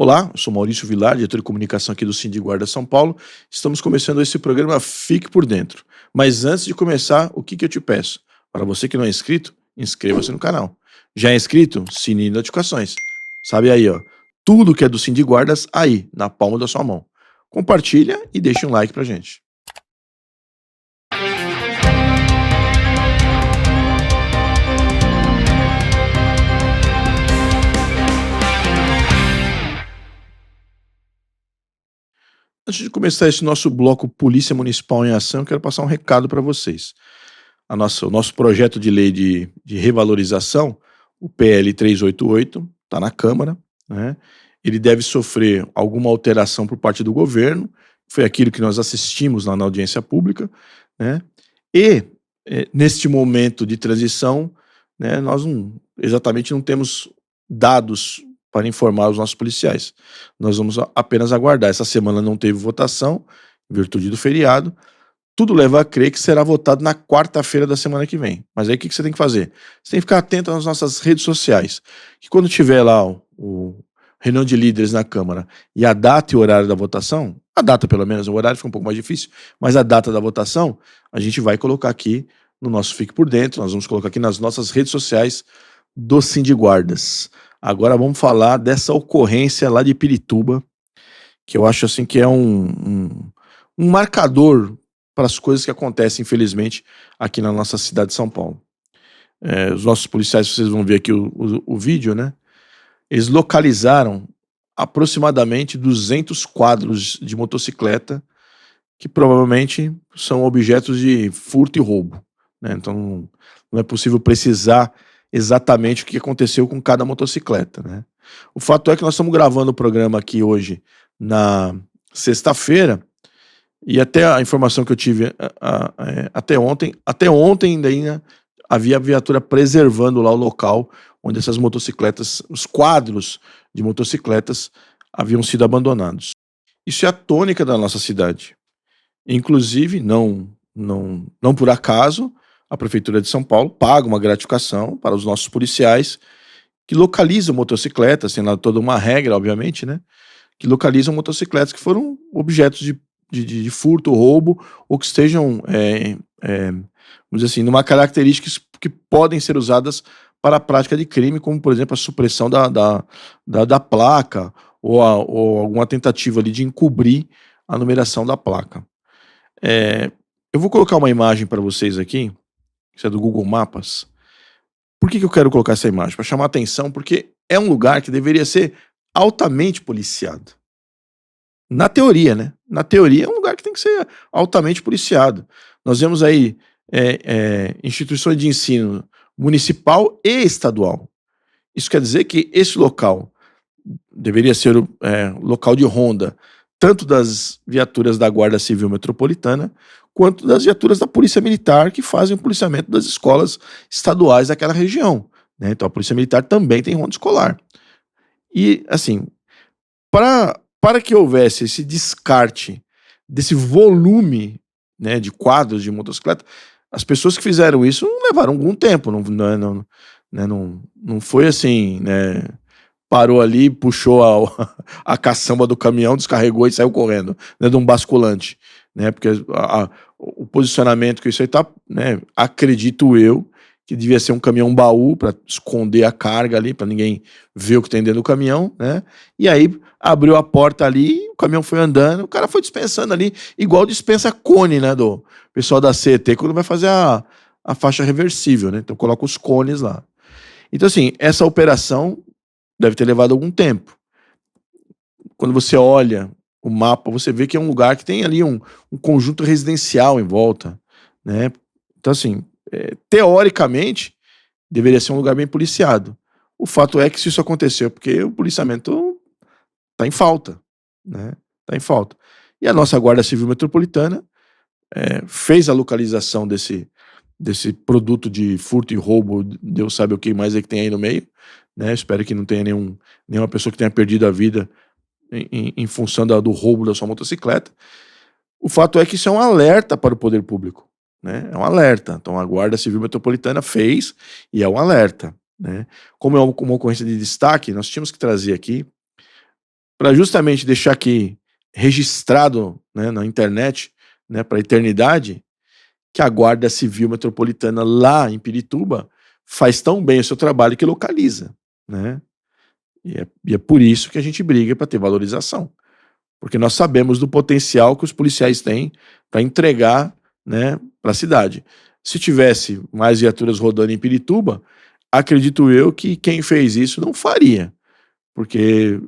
Olá, eu sou Maurício Vilar, diretor de comunicação aqui do Sindiguarda São Paulo. Estamos começando esse programa Fique por Dentro. Mas antes de começar, o que eu te peço? Para você que não é inscrito, inscreva-se no canal. Já é inscrito? Sininho de notificações. Sabe aí, ó, tudo que é do Sindiguardas aí, na palma da sua mão. Compartilha e deixa um like pra gente. Antes de começar esse nosso bloco Polícia Municipal em Ação, eu quero passar um recado para vocês. O nosso projeto de lei de revalorização, o PL 388, está na Câmara, né? Ele deve sofrer alguma alteração por parte do governo, foi aquilo que nós assistimos lá na audiência pública, né? E, neste momento de transição, né, nós exatamente não temos dados para informar os nossos policiais. Nós vamos apenas aguardar. Essa semana não teve votação, em virtude do feriado. Tudo leva a crer que será votado na quarta-feira da semana que vem. Mas aí o que você tem que fazer? Você tem que ficar atento nas nossas redes sociais. Que quando tiver lá o reunião de líderes na Câmara e a data e o horário da votação, a data pelo menos, o horário fica um pouco mais difícil, mas a data da votação, a gente vai colocar aqui no nosso Fique por Dentro, nós vamos colocar aqui nas nossas redes sociais do Sindiguardas. Agora vamos falar dessa ocorrência lá de Pirituba, que eu acho assim que é um marcador para as coisas que acontecem, infelizmente, aqui na nossa cidade de São Paulo. Os nossos policiais, vocês vão ver aqui o vídeo, né? Eles localizaram aproximadamente 200 quadros de motocicleta que provavelmente são objetos de furto e roubo, né? Então não é possível precisar exatamente o que aconteceu com cada motocicleta, né? O fato é que nós estamos gravando o programa aqui hoje na sexta-feira e até a informação que eu tive até ontem ainda havia viatura preservando lá o local onde essas motocicletas, os quadros de motocicletas haviam sido abandonados. Isso é a tônica da nossa cidade. Inclusive, não por acaso, a Prefeitura de São Paulo paga uma gratificação para os nossos policiais que localizam motocicletas, tem lá toda uma regra, obviamente, né? Que localizam motocicletas que foram objetos de furto, roubo, ou que estejam, vamos dizer assim, numa característica que podem ser usadas para a prática de crime, como, por exemplo, a supressão da placa, ou alguma tentativa ali de encobrir a numeração da placa. Eu vou colocar uma imagem para vocês aqui, isso é do Google Maps. Por que eu quero colocar essa imagem? Para chamar a atenção, porque é um lugar que deveria ser altamente policiado. Na teoria, né? Na teoria é um lugar que tem que ser altamente policiado. Nós vemos aí instituições de ensino municipal e estadual. Isso quer dizer que esse local deveria ser local de ronda, tanto das viaturas da Guarda Civil Metropolitana, quanto das viaturas da Polícia Militar, que fazem o policiamento das escolas estaduais daquela região, né? Então a Polícia Militar também tem ronda escolar. E, assim, para que houvesse esse descarte desse volume, né, de quadros de motocicleta, as pessoas que fizeram isso levaram algum tempo, não foi assim, né? Parou ali, puxou a caçamba do caminhão, descarregou e saiu correndo, né, de um basculante, né? Porque o posicionamento que isso aí tá, né, acredito eu, que devia ser um caminhão baú para esconder a carga ali, para ninguém ver o que tem dentro do caminhão, né? E aí abriu a porta ali, o caminhão foi andando, o cara foi dispensando ali, igual dispensa cone, né, do pessoal da CET, quando vai fazer a faixa reversível, né? Então coloca os cones lá. Então, assim, essa operação deve ter levado algum tempo. Quando você olha o mapa, você vê que é um lugar que tem ali um conjunto residencial em volta, né? Então, assim, teoricamente, deveria ser um lugar bem policiado. O fato é que se isso aconteceu, porque o policiamento está em falta, né? Está em falta. E a nossa Guarda Civil Metropolitana fez a localização desse produto de furto e roubo, Deus sabe o que mais é que tem aí no meio, né? Espero que não tenha nenhuma pessoa que tenha perdido a vida em função do roubo da sua motocicleta. O fato é que isso é um alerta para o poder público, né? É um alerta. Então a Guarda Civil Metropolitana fez e é um alerta, né? Como é uma ocorrência de destaque, nós tínhamos que trazer aqui para justamente deixar aqui registrado, né, na internet, né, para a eternidade, que a Guarda Civil Metropolitana lá em Pirituba faz tão bem o seu trabalho que localiza, né? E é por isso que a gente briga para ter valorização, porque nós sabemos do potencial que os policiais têm para entregar, né, para a cidade. Se tivesse mais viaturas rodando em Pirituba, acredito eu que quem fez isso não faria, porque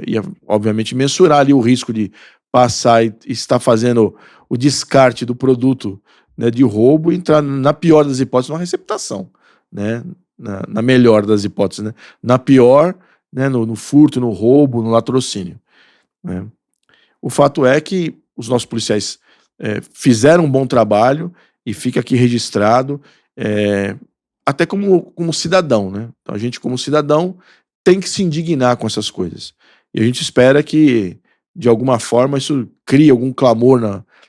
ia, obviamente, mensurar ali o risco de passar e estar fazendo o descarte do produto, né, de roubo e entrar, na pior das hipóteses, numa receptação, né, na melhor das hipóteses, né, na pior, né, no furto, no roubo, no latrocínio, né. O fato é que os nossos policiais fizeram um bom trabalho e fica aqui registrado, até como cidadão, né. Então a gente, como cidadão, tem que se indignar com essas coisas. E a gente espera que, de alguma forma, isso crie algum clamor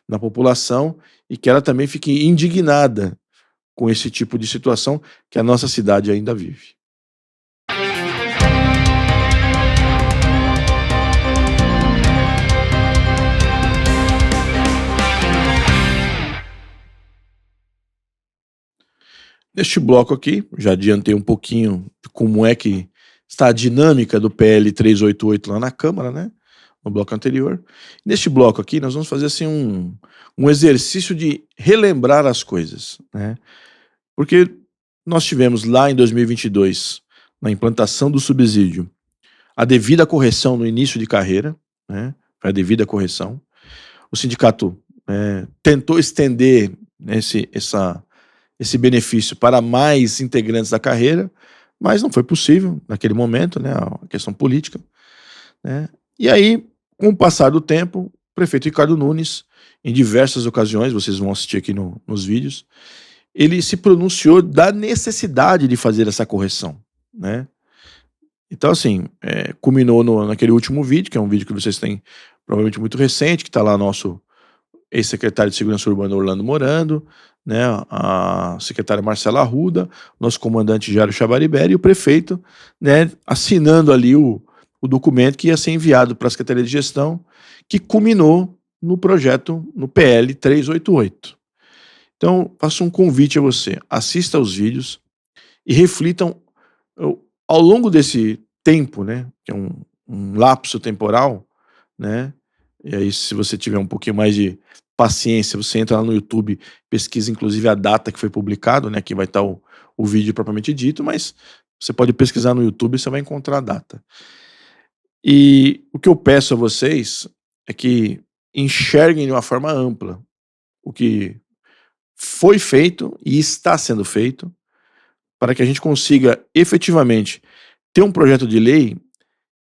na população e que ela também fique indignada com esse tipo de situação que a nossa cidade ainda vive. Neste bloco aqui, já adiantei um pouquinho de como é que está a dinâmica do PL 388 lá na Câmara, né? No bloco anterior. Neste bloco aqui, nós vamos fazer assim um exercício de relembrar as coisas, né? Porque nós tivemos lá em 2022, na implantação do subsídio, a devida correção no início de carreira, né? Foi a devida correção. O sindicato tentou estender, né, esse benefício para mais integrantes da carreira, mas não foi possível naquele momento, né, a questão política, né? E aí, com o passar do tempo, o prefeito Ricardo Nunes, em diversas ocasiões, vocês vão assistir aqui nos vídeos, ele se pronunciou da necessidade de fazer essa correção, né? Então, assim, culminou naquele último vídeo, que é um vídeo que vocês têm provavelmente muito recente, que está lá nosso ex-secretário de Segurança Urbana Orlando Morando, né, a secretária Marcela Arruda, nosso comandante Jairo Chavariberi e o prefeito, né, assinando ali o documento que ia ser enviado para a Secretaria de Gestão, que culminou no projeto, no PL 388. Então, faço um convite a você, assista aos vídeos e reflitam ao longo desse tempo, né, que é um lapso temporal, né, e aí se você tiver um pouquinho mais de paciência, você entra lá no YouTube, pesquisa inclusive a data que foi publicado, né, que vai estar o vídeo propriamente dito, mas você pode pesquisar no YouTube e você vai encontrar a data. E o que eu peço a vocês é que enxerguem de uma forma ampla o que foi feito e está sendo feito para que a gente consiga efetivamente ter um projeto de lei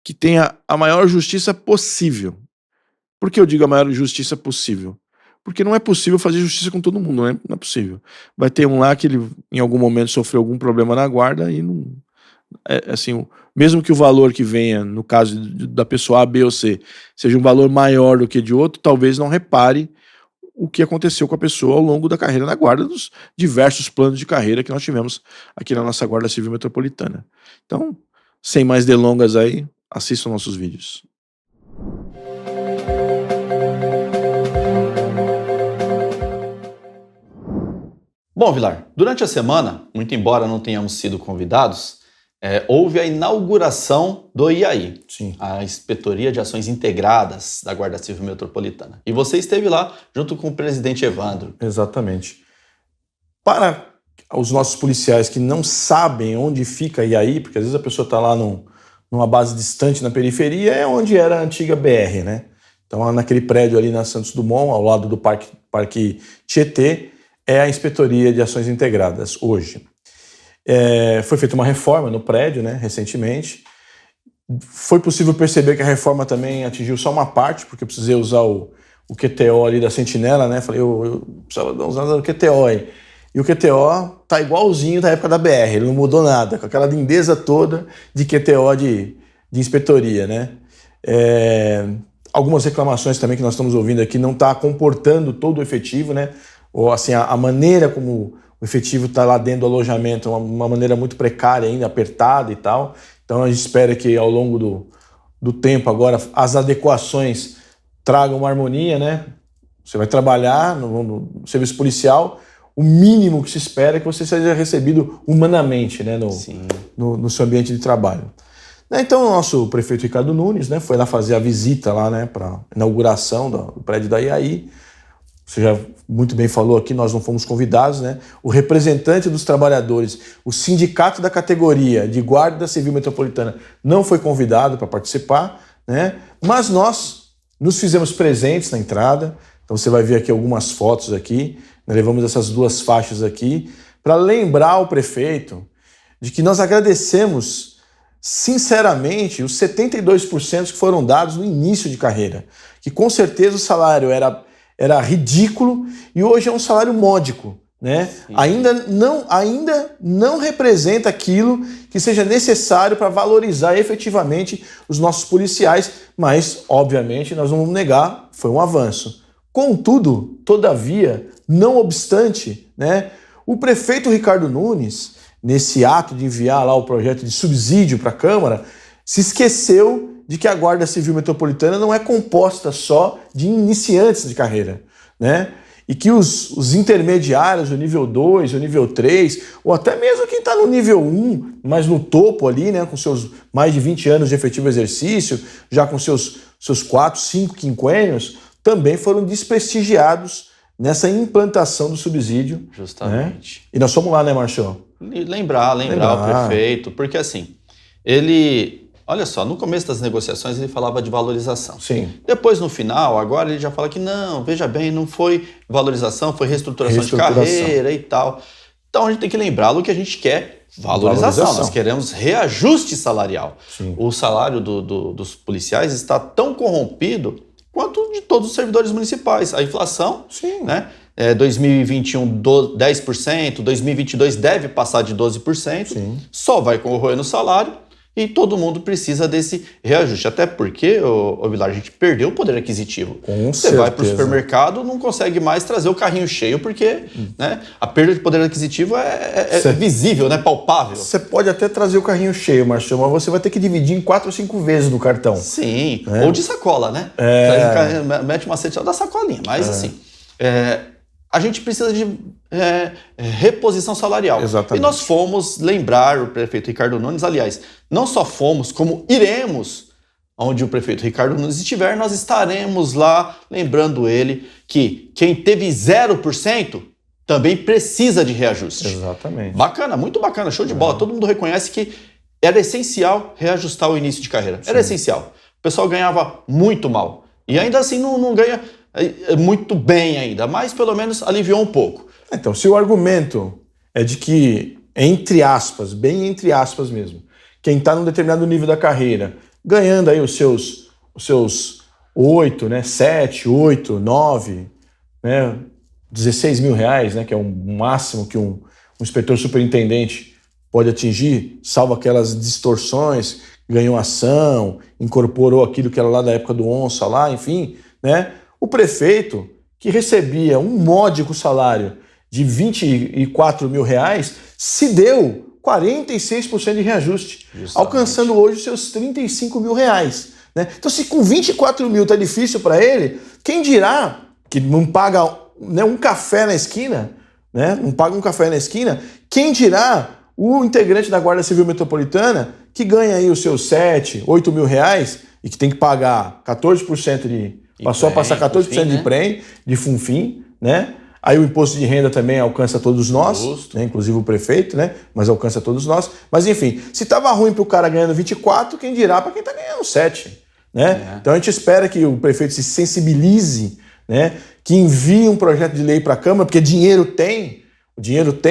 que tenha a maior justiça possível. Por que eu digo a maior justiça possível? Porque não é possível fazer justiça com todo mundo, né? Não é possível. Vai ter um lá que ele em algum momento sofreu algum problema na guarda e não... assim, mesmo que o valor que venha, no caso da pessoa A, B ou C, seja um valor maior do que de outro, talvez não repare o que aconteceu com a pessoa ao longo da carreira na guarda, dos diversos planos de carreira que nós tivemos aqui na nossa Guarda Civil Metropolitana. Então, sem mais delongas aí, assistam nossos vídeos. Bom, Vilar, durante a semana, muito embora não tenhamos sido convidados, houve a inauguração do IAI, Sim. A Inspetoria de Ações Integradas da Guarda Civil Metropolitana. E você esteve lá junto com o presidente Evandro. Exatamente. Para os nossos policiais que não sabem onde fica IAI, porque às vezes a pessoa está lá numa base distante na periferia, é onde era a antiga BR, né? Então, naquele prédio ali na Santos Dumont, ao lado do Parque Tietê, é a Inspetoria de Ações Integradas, hoje. Foi feita uma reforma no prédio, né, recentemente. Foi possível perceber que a reforma também atingiu só uma parte, porque eu precisei usar o QTO ali da Sentinela, né? Falei, eu precisava usar o QTO aí. E o QTO tá igualzinho da época da BR, ele não mudou nada, com aquela lindeza toda de QTO de inspetoria, né? Algumas reclamações também que nós estamos ouvindo aqui não está comportando todo o efetivo, né? Ou assim, a maneira como o efetivo está lá dentro do alojamento, uma maneira muito precária ainda, apertada e tal. Então a gente espera que ao longo do tempo agora as adequações tragam uma harmonia, né? Você vai trabalhar no serviço policial, o mínimo que se espera é que você seja recebido humanamente, né, no seu ambiente de trabalho. Então o nosso prefeito Ricardo Nunes, né, foi lá fazer a visita lá, né, para a inauguração do prédio da IAI. Você já muito bem falou aqui, nós não fomos convidados, né? O representante dos trabalhadores, o sindicato da categoria de Guarda Civil Metropolitana não foi convidado para participar, né? Mas nós nos fizemos presentes na entrada. Então você vai ver aqui algumas fotos aqui, nós levamos essas 2 faixas aqui para lembrar o prefeito de que nós agradecemos sinceramente os 72% que foram dados no início de carreira, que com certeza o salário era ridículo e hoje é um salário módico, né? Ainda não representa aquilo que seja necessário para valorizar efetivamente os nossos policiais, mas obviamente nós não vamos negar, foi um avanço. Contudo, todavia, não obstante, né, o prefeito Ricardo Nunes, nesse ato de enviar lá o projeto de subsídio para a Câmara, se esqueceu de que a Guarda Civil Metropolitana não é composta só de iniciantes de carreira, né? E que os intermediários, o nível 2, o nível 3, ou até mesmo quem está no nível 1, mas no topo ali, né, com seus mais de 20 anos de efetivo exercício, já com seus 4, 5 quinquênios, também foram desprestigiados nessa implantação do subsídio. Justamente. Né? E nós fomos lá, né, Marchão? Lembrar o prefeito, porque assim, olha só, no começo das negociações ele falava de valorização. Sim. Depois, no final, agora ele já fala que não, veja bem, não foi valorização, foi reestruturação de carreira e tal. Então a gente tem que lembrá-lo que a gente quer valorização. Nós queremos reajuste salarial. Sim. O salário dos policiais está tão corrompido quanto de todos os servidores municipais. A inflação, sim, né? 2021, 10%, 2022 deve passar de 12%, sim, só vai corroer no salário e todo mundo precisa desse reajuste. Até porque, Vilar, a gente perdeu o poder aquisitivo. Com Você certeza. vai para o supermercado, não consegue mais trazer o carrinho cheio, porque né, a perda de poder aquisitivo é visível, né, palpável. Você pode até trazer o carrinho cheio, Marcelo, mas você vai ter que dividir em 4 ou 5 vezes no cartão. Sim, ou de sacola, né? Mete uma sete da sacolinha, mas assim... a gente precisa de reposição salarial. Exatamente. E nós fomos lembrar o prefeito Ricardo Nunes, aliás, não só fomos, como iremos onde o prefeito Ricardo Nunes estiver, nós estaremos lá lembrando ele que quem teve 0% também precisa de reajuste. Exatamente. Bacana, muito bacana, show de bola. Todo mundo reconhece que era essencial reajustar o início de carreira. Era essencial. O pessoal ganhava muito mal. E ainda assim não ganha muito bem ainda, mas pelo menos aliviou um pouco. Então, se o argumento é de que, entre aspas, bem entre aspas mesmo, quem está num determinado nível da carreira, ganhando aí os seus 8, né, 7, 8, 9, né, 16 mil reais, né, que é o máximo que um inspetor superintendente pode atingir, salvo aquelas distorções, ganhou ação, incorporou aquilo que era lá da época do Onça lá, enfim, né? O prefeito, que recebia um módico salário de 24 mil reais, se deu 46% de reajuste, justamente, alcançando hoje os seus 35 mil reais. Né? Então, se com 24 mil está difícil para ele, quem dirá que não paga, né, um café na esquina, né? Não paga um café na esquina, quem dirá o integrante da Guarda Civil Metropolitana que ganha aí os seus 7, 8 mil reais e que tem que pagar 14% de... Passou a passar 14% de prêmio, de FUNFIM, né? Aí o imposto de renda também alcança todos nós, né? Inclusive o prefeito, né? Mas alcança todos nós. Mas enfim, se estava ruim para o cara ganhando 24, quem dirá para quem está ganhando 7, né? Então a gente espera que o prefeito se sensibilize, né? Que envie um projeto de lei para a Câmara, porque dinheiro tem,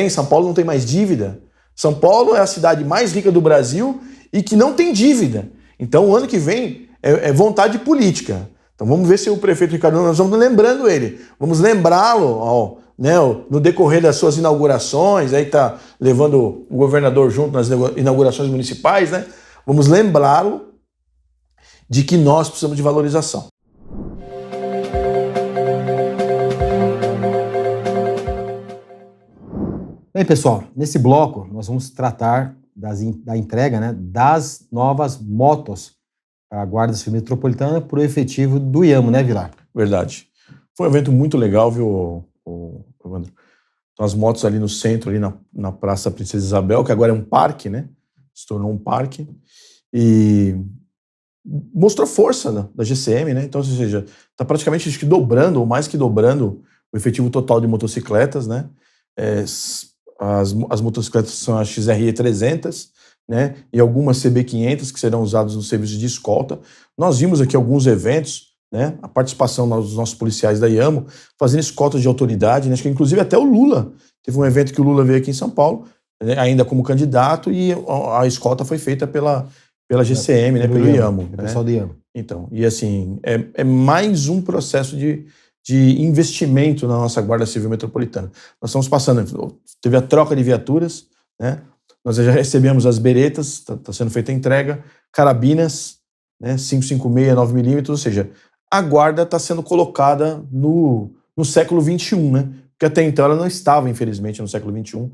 São Paulo não tem mais dívida. São Paulo é a cidade mais rica do Brasil e que não tem dívida. Então o ano que vem é vontade política. Então vamos ver se o prefeito Ricardo Nunes, nós vamos lembrando ele, vamos lembrá-lo, né, no decorrer das suas inaugurações, aí tá levando o governador junto nas inaugurações municipais, né? Vamos lembrá-lo de que nós precisamos de valorização. Bem, pessoal, nesse bloco nós vamos tratar da entrega, né, das novas motos para a Guarda Civil Metropolitana por efetivo do IAMO, né, Vilar? Verdade. Foi um evento muito legal, viu, Evandro? Então, as motos ali no centro, ali na Praça Princesa Isabel, que agora é um parque, né? Se tornou um parque. E mostrou força da GCM, né? Então, ou seja, está praticamente acho que dobrando, ou mais que dobrando, o efetivo total de motocicletas, né? As motocicletas são as XRE 300, né? E algumas CB 500 que serão usadas no serviço de escolta. Nós vimos aqui alguns eventos, né? A participação dos nossos policiais da IAMO fazendo escoltas de autoridade, né? Acho que inclusive até o Lula. Teve um evento que o Lula veio aqui em São Paulo, né? Ainda como candidato, e a escolta foi feita pela GCM, né? Pelo IAMO. O pessoal do IAMO. Então, e assim, é mais um processo de investimento na nossa Guarda Civil Metropolitana. Nós estamos passando, teve a troca de viaturas, né? Nós já recebemos as beretas, está sendo feita a entrega, carabinas, né? 5,56, 9mm, ou seja, a guarda está sendo colocada no século XXI, né? Porque até então ela não estava, infelizmente, no século XXI.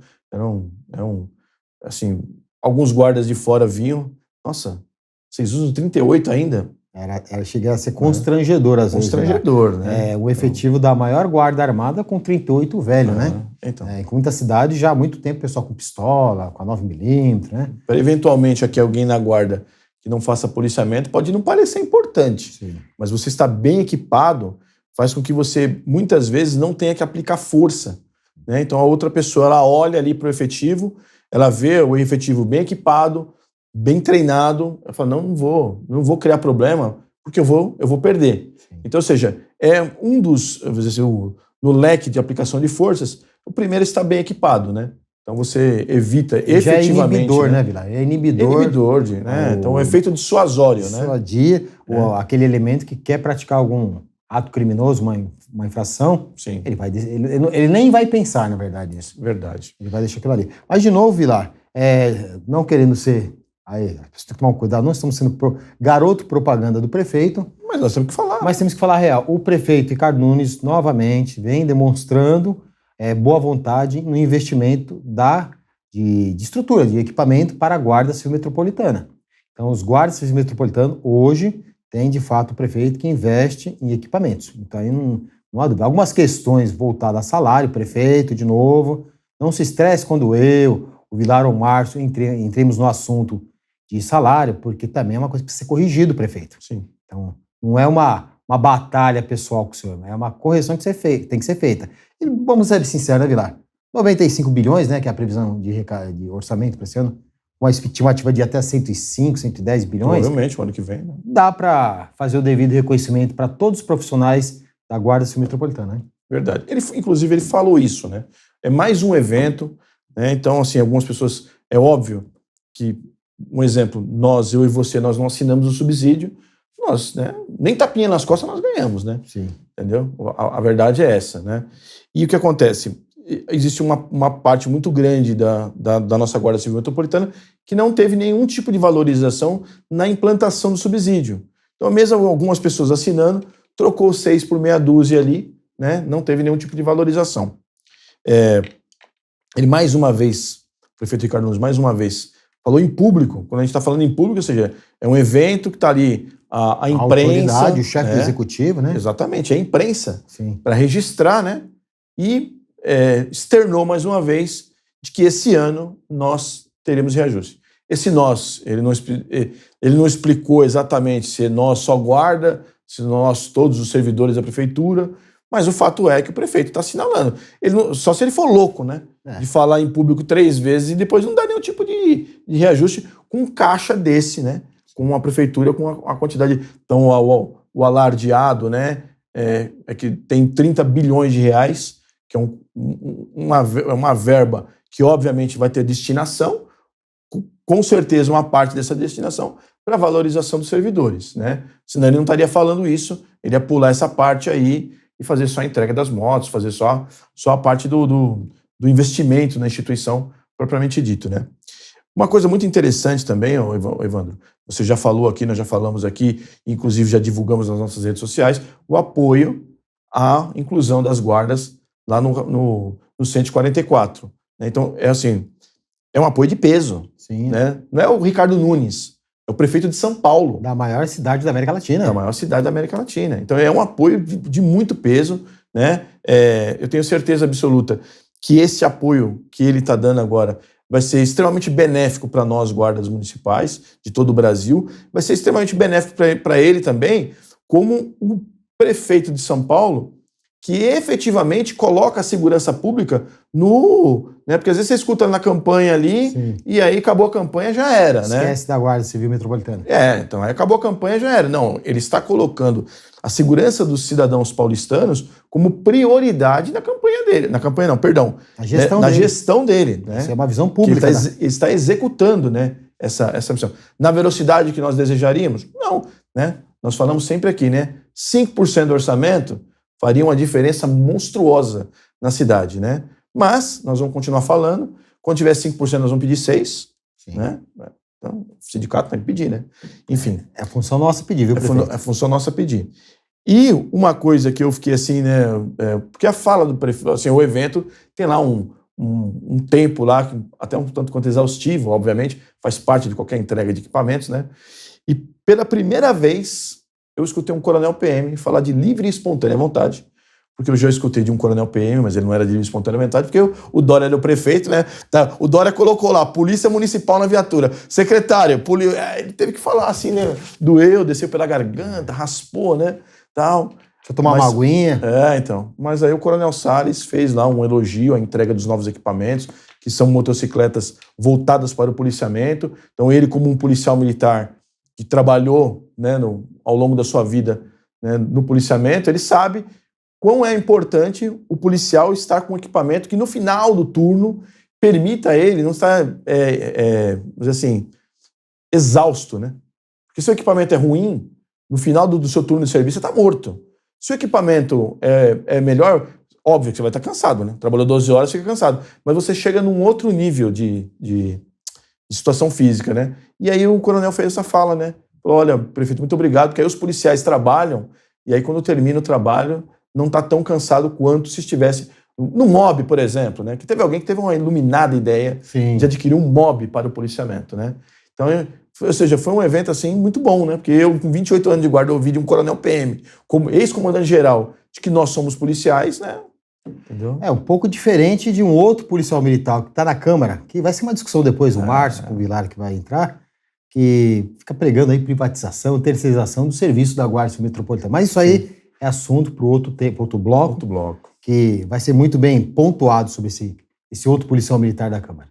Assim, alguns guardas de fora vinham, nossa, vocês usam 38 ainda? Era chegar a ser constrangedor, às vezes. Constrangedor, né? O efetivo da maior guarda armada com 38 velho, né? Então. Em muitas cidades já há muito tempo o pessoal com pistola, com a 9mm, né? Para eventualmente aqui alguém na guarda que não faça policiamento pode não parecer importante, Sim. Mas você estar bem equipado faz com que você muitas vezes não tenha que aplicar força, né? Então a outra pessoa ela olha ali para o efetivo, ela vê o efetivo bem equipado, bem treinado, ela fala, não vou criar problema, porque eu vou perder. Sim. Então, ou seja, é um dos, vamos dizer assim, no leque de aplicação de forças, o primeiro é estar bem equipado, né? Então você evita efetivamente... Já é inibidor, né, Vilar? É inibidor. Né? Então é efeito dissuasório, né? Dissuadir aquele elemento que quer praticar algum ato criminoso, uma infração, Sim. Ele nem vai pensar, na verdade, nisso. Verdade. Ele vai deixar aquilo ali. Mas, de novo, Vilar, não querendo ser... Aí, você tem que tomar um cuidado, nós estamos sendo garoto propaganda do prefeito. Mas nós temos que falar. Mas temos que falar a real. O prefeito Ricardo Nunes, novamente, vem demonstrando boa vontade no investimento de estrutura, de equipamento para a Guarda Civil Metropolitana. Então, os guardas civis metropolitanos, hoje, têm, de fato, o prefeito que investe em equipamentos. Então, aí não há dúvida. Algumas questões voltadas a salário, prefeito, de novo. Não se estresse quando o Vilar ou o Márcio entremos no assunto de salário, porque também é uma coisa que precisa ser corrigido, prefeito. Sim. Então, não é uma batalha pessoal com o senhor, é uma correção que tem que ser feita. E vamos ser sinceros, né, Vilar? 95 bilhões, né, que é a previsão de orçamento para esse ano, uma estimativa de até 105, 110 bilhões. Provavelmente, o ano que vem. Né? Dá para fazer o devido reconhecimento para todos os profissionais da Guarda Civil Metropolitana, né? Verdade. Inclusive, ele falou isso, né? É mais um evento, né? Então, assim, algumas pessoas... É óbvio que, um exemplo, eu e você, nós não assinamos o subsídio, nós, né? Nem tapinha nas costas nós ganhamos, né? Sim. Entendeu? A verdade é essa, né? E o que acontece? Existe uma parte muito grande da nossa Guarda Civil Metropolitana que não teve nenhum tipo de valorização na implantação do subsídio. Então, mesmo algumas pessoas assinando, trocou 6 por meia dúzia ali, né? Não teve nenhum tipo de valorização. Ele, mais uma vez, o prefeito Ricardo Nunes, mais uma vez, falou em público. Quando a gente está falando em público, ou seja, é um evento que está ali a imprensa... A autoridade, o chefe do executivo, né? Exatamente, a imprensa, para registrar, né? E externou mais uma vez de que esse ano nós teremos reajuste. Esse nós, ele não explicou exatamente se nós só guarda, se nós todos os servidores da prefeitura, mas o fato é que o prefeito está assinalando. Só se ele for louco, né? De falar em público 3 vezes e depois não dar nenhum tipo de reajuste com um caixa desse, né? Com uma prefeitura com a quantidade... Então, o alardeado, né? É que tem 30 bilhões de reais, que é uma verba que obviamente vai ter destinação, com certeza uma parte dessa destinação para a valorização dos servidores, né? Senão ele não estaria falando isso, ele ia pular essa parte aí e fazer só a entrega das motos, fazer só a parte do investimento na instituição propriamente dito, né? Uma coisa muito interessante também, Evandro, você já falou aqui, nós já falamos aqui, inclusive já divulgamos nas nossas redes sociais, o apoio à inclusão das guardas lá no 144. Né? Então, é um apoio de peso. Sim. Né? Não é o Ricardo Nunes, É o prefeito de São Paulo. Da maior cidade da América Latina. Da maior cidade da América Latina. Então é um apoio de muito peso, né? Eu tenho certeza absoluta que esse apoio que ele está dando agora vai ser extremamente benéfico para nós, guardas municipais de todo o Brasil, vai ser extremamente benéfico para ele também, como o prefeito de São Paulo, que efetivamente coloca a segurança pública no... Né, porque às vezes você escuta na campanha ali, Sim. e aí acabou a campanha, já era, né? Esquece da Guarda Civil Metropolitana. Então aí acabou a campanha, já era. Não, ele está colocando a segurança dos cidadãos paulistanos como prioridade na campanha dele. Na campanha não, perdão. Na gestão dele. Né? Isso é uma visão pública. Ele está executando, né, essa missão. Na velocidade que nós desejaríamos? Não. Né? Nós falamos sempre aqui, né? 5% do orçamento faria uma diferença monstruosa na cidade, né? Mas nós vamos continuar falando. Quando tiver 5%, nós vamos pedir 6%. Né? Então, o sindicato tem que pedir, né? Enfim. É a função nossa pedir, viu, prefeito? É a função nossa pedir. E uma coisa que eu fiquei assim, né? Porque a fala do prefeito, assim, o evento tem lá um tempo lá, até um tanto quanto exaustivo, obviamente, faz parte de qualquer entrega de equipamentos, né? E pela primeira vez eu escutei um coronel PM falar de livre e espontânea vontade, porque eu já escutei de um coronel PM, mas ele não era de livre e espontânea vontade, porque o Dória era o prefeito, né? O Dória colocou lá, Polícia Municipal na viatura, secretário, ele teve que falar assim, né? Doeu, desceu pela garganta, raspou, né? Tal. Deixa eu tomar uma aguinha. Então. Mas aí o Coronel Salles fez lá um elogio à entrega dos novos equipamentos, que são motocicletas voltadas para o policiamento. Então ele, como um policial militar que trabalhou, né, ao longo da sua vida, né, no policiamento, ele sabe quão é importante o policial estar com um equipamento que no final do turno permita a ele não estar, vamos dizer assim, exausto, né? Porque se o equipamento é ruim, no final do seu turno de serviço você está morto. Se o equipamento é melhor, óbvio que você vai estar cansado, né? Trabalhou 12 horas, fica cansado. Mas você chega num outro nível de situação física, né? E aí o coronel fez essa fala, né? Falou, olha, prefeito, muito obrigado, porque aí os policiais trabalham, e aí quando termina o trabalho, não está tão cansado quanto se estivesse no MOB, por exemplo, né? Que teve alguém que teve uma iluminada ideia de adquirir um MOB para o policiamento, né? Então, ou seja, foi um evento assim muito bom, né? Porque eu, com 28 anos de guarda, ouvi de um coronel PM, como ex-comandante-geral, de que nós somos policiais, né? Entendeu? É um pouco diferente de um outro policial militar que está na Câmara, que vai ser uma discussão depois, o Márcio com o Vilar que vai entrar, que fica pregando aí privatização, terceirização do serviço da Guarda Civil Metropolitana. Mas isso aí é assunto para outro bloco, que vai ser muito bem pontuado sobre esse outro policial militar da Câmara.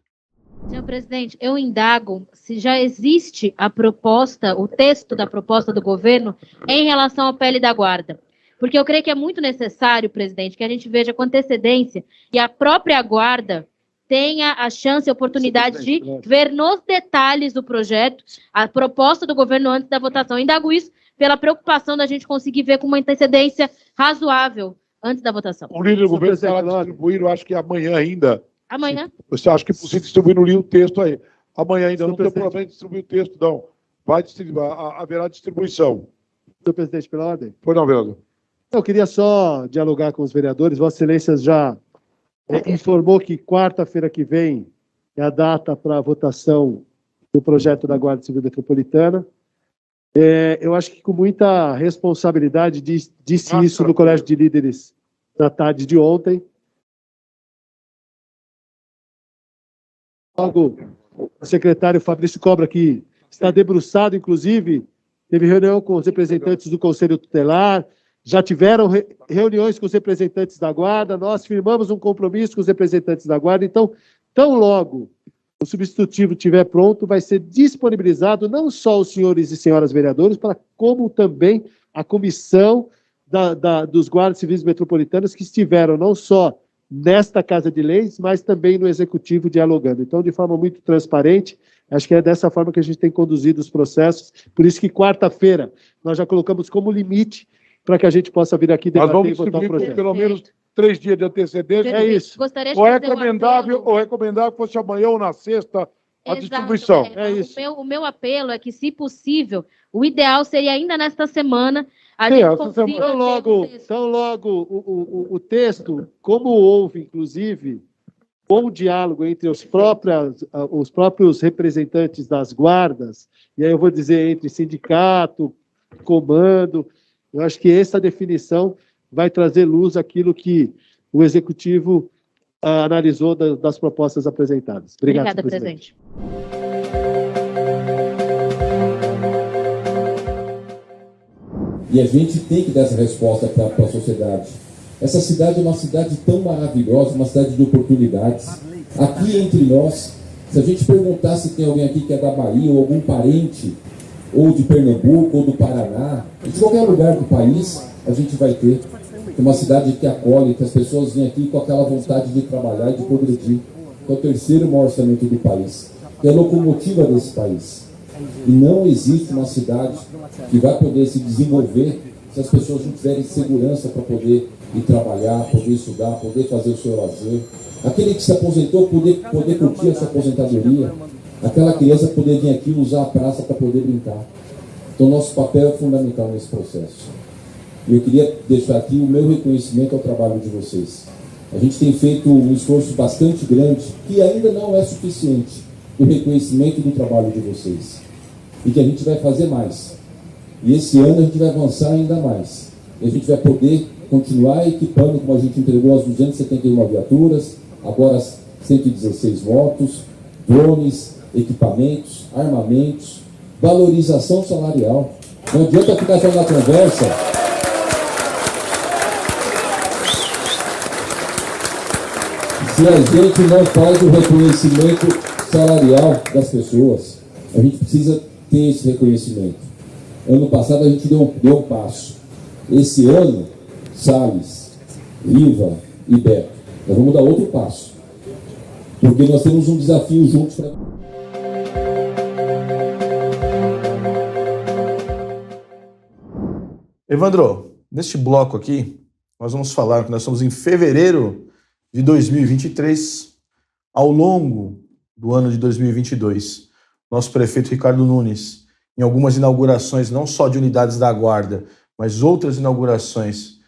Senhor presidente, eu indago se já existe a proposta, o texto da proposta do governo em relação à pele da guarda. Porque eu creio que é muito necessário, presidente, que a gente veja com antecedência e a própria guarda tenha a chance e a oportunidade de ver nos detalhes do projeto a proposta do governo antes da votação. Eu indago isso pela preocupação da gente conseguir ver com uma antecedência razoável antes da votação. O líder do governo está distribuindo, acho que amanhã ainda. Amanhã? Você acha que é possível distribuir no livro o texto aí? Amanhã ainda não tem problema de distribuir o texto, não. Vai distribuir, haverá distribuição. Senhor presidente, pela ordem. Pois não, vereador. Eu queria só dialogar com os vereadores. Vossa Excelência já informou que quarta-feira que vem é a data para a votação do projeto da Guarda Civil Metropolitana. Eu acho que com muita responsabilidade disse isso no Colégio de Líderes na tarde de ontem. Logo, o secretário Fabrício Cobra, que está debruçado, inclusive, teve reunião com os representantes do Conselho Tutelar, já tiveram reuniões com os representantes da Guarda, nós firmamos um compromisso com os representantes da Guarda, então, tão logo o substitutivo estiver pronto, vai ser disponibilizado não só os senhores e senhoras vereadores, como também a comissão dos guardas civis metropolitanos que estiveram não só nesta Casa de Leis, mas também no Executivo dialogando. Então, de forma muito transparente, acho que é dessa forma que a gente tem conduzido os processos, por isso que quarta-feira nós já colocamos como limite para que a gente possa vir aqui debater e votar o projeto. Pelo menos 3 dias de antecedência. É isso. Gostaria de Ou é fazer recomendável que fosse amanhã ou na sexta a distribuição. É isso. O meu apelo é que, se possível, o ideal seria ainda nesta semana a Sim, gente essa consiga semana. Então logo o texto, como houve, inclusive, bom diálogo entre os próprios representantes das guardas, e aí eu vou dizer entre sindicato, comando, eu acho que essa definição vai trazer luz àquilo que o Executivo analisou das propostas apresentadas. Obrigado, Obrigada, presidente. E a gente tem que dar essa resposta para a sociedade. Essa cidade é uma cidade tão maravilhosa, uma cidade de oportunidades. Aqui entre nós, se a gente perguntar se tem alguém aqui que é da Bahia, ou algum parente, ou de Pernambuco, ou do Paraná, de qualquer lugar do país, a gente vai ter uma cidade que acolhe, que as pessoas vêm aqui com aquela vontade de trabalhar e de progredir. Que é o terceiro maior orçamento do país, que é a locomotiva desse país. E não existe uma cidade que vai poder se desenvolver se as pessoas não tiverem segurança para poder ir trabalhar, poder estudar, poder fazer o seu lazer. Aquele que se aposentou poder curtir a sua aposentadoria. Aquela criança poder vir aqui usar a praça para poder brincar. Então, nosso papel é fundamental nesse processo. E eu queria deixar aqui o meu reconhecimento ao trabalho de vocês. A gente tem feito um esforço bastante grande, que ainda não é suficiente, o reconhecimento do trabalho de vocês. E que a gente vai fazer mais. E esse ano a gente vai avançar ainda mais. E a gente vai poder continuar equipando, como a gente entregou as 271 viaturas, agora as 116 motos, drones, equipamentos, armamentos, valorização salarial. Não adianta ficar só na conversa. Se a gente não faz o reconhecimento salarial das pessoas, a gente precisa ter esse reconhecimento. Ano passado a gente deu um passo. Esse ano, Salles, Riva e Beto, nós vamos dar outro passo. Porque nós temos um desafio juntos para... Evandro, neste bloco aqui, nós vamos falar que nós estamos em fevereiro de 2023, ao longo do ano de 2022. Nosso prefeito Ricardo Nunes, em algumas inaugurações, não só de unidades da Guarda, mas outras inaugurações,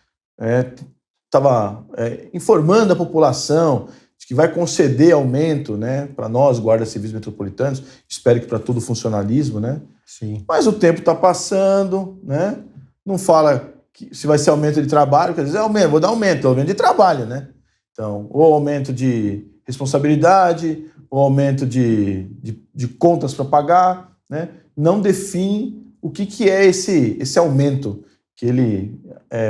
estava informando a população de que vai conceder aumento, né, para nós, guardas civis metropolitanos, espero que para todo o funcionalismo, né? Sim. Mas o tempo está passando, né? Não fala se vai ser aumento de trabalho, quer dizer, vou dar aumento de trabalho, né? Então, ou aumento de responsabilidade, ou aumento de contas para pagar, né? Não define o que é esse aumento que ele,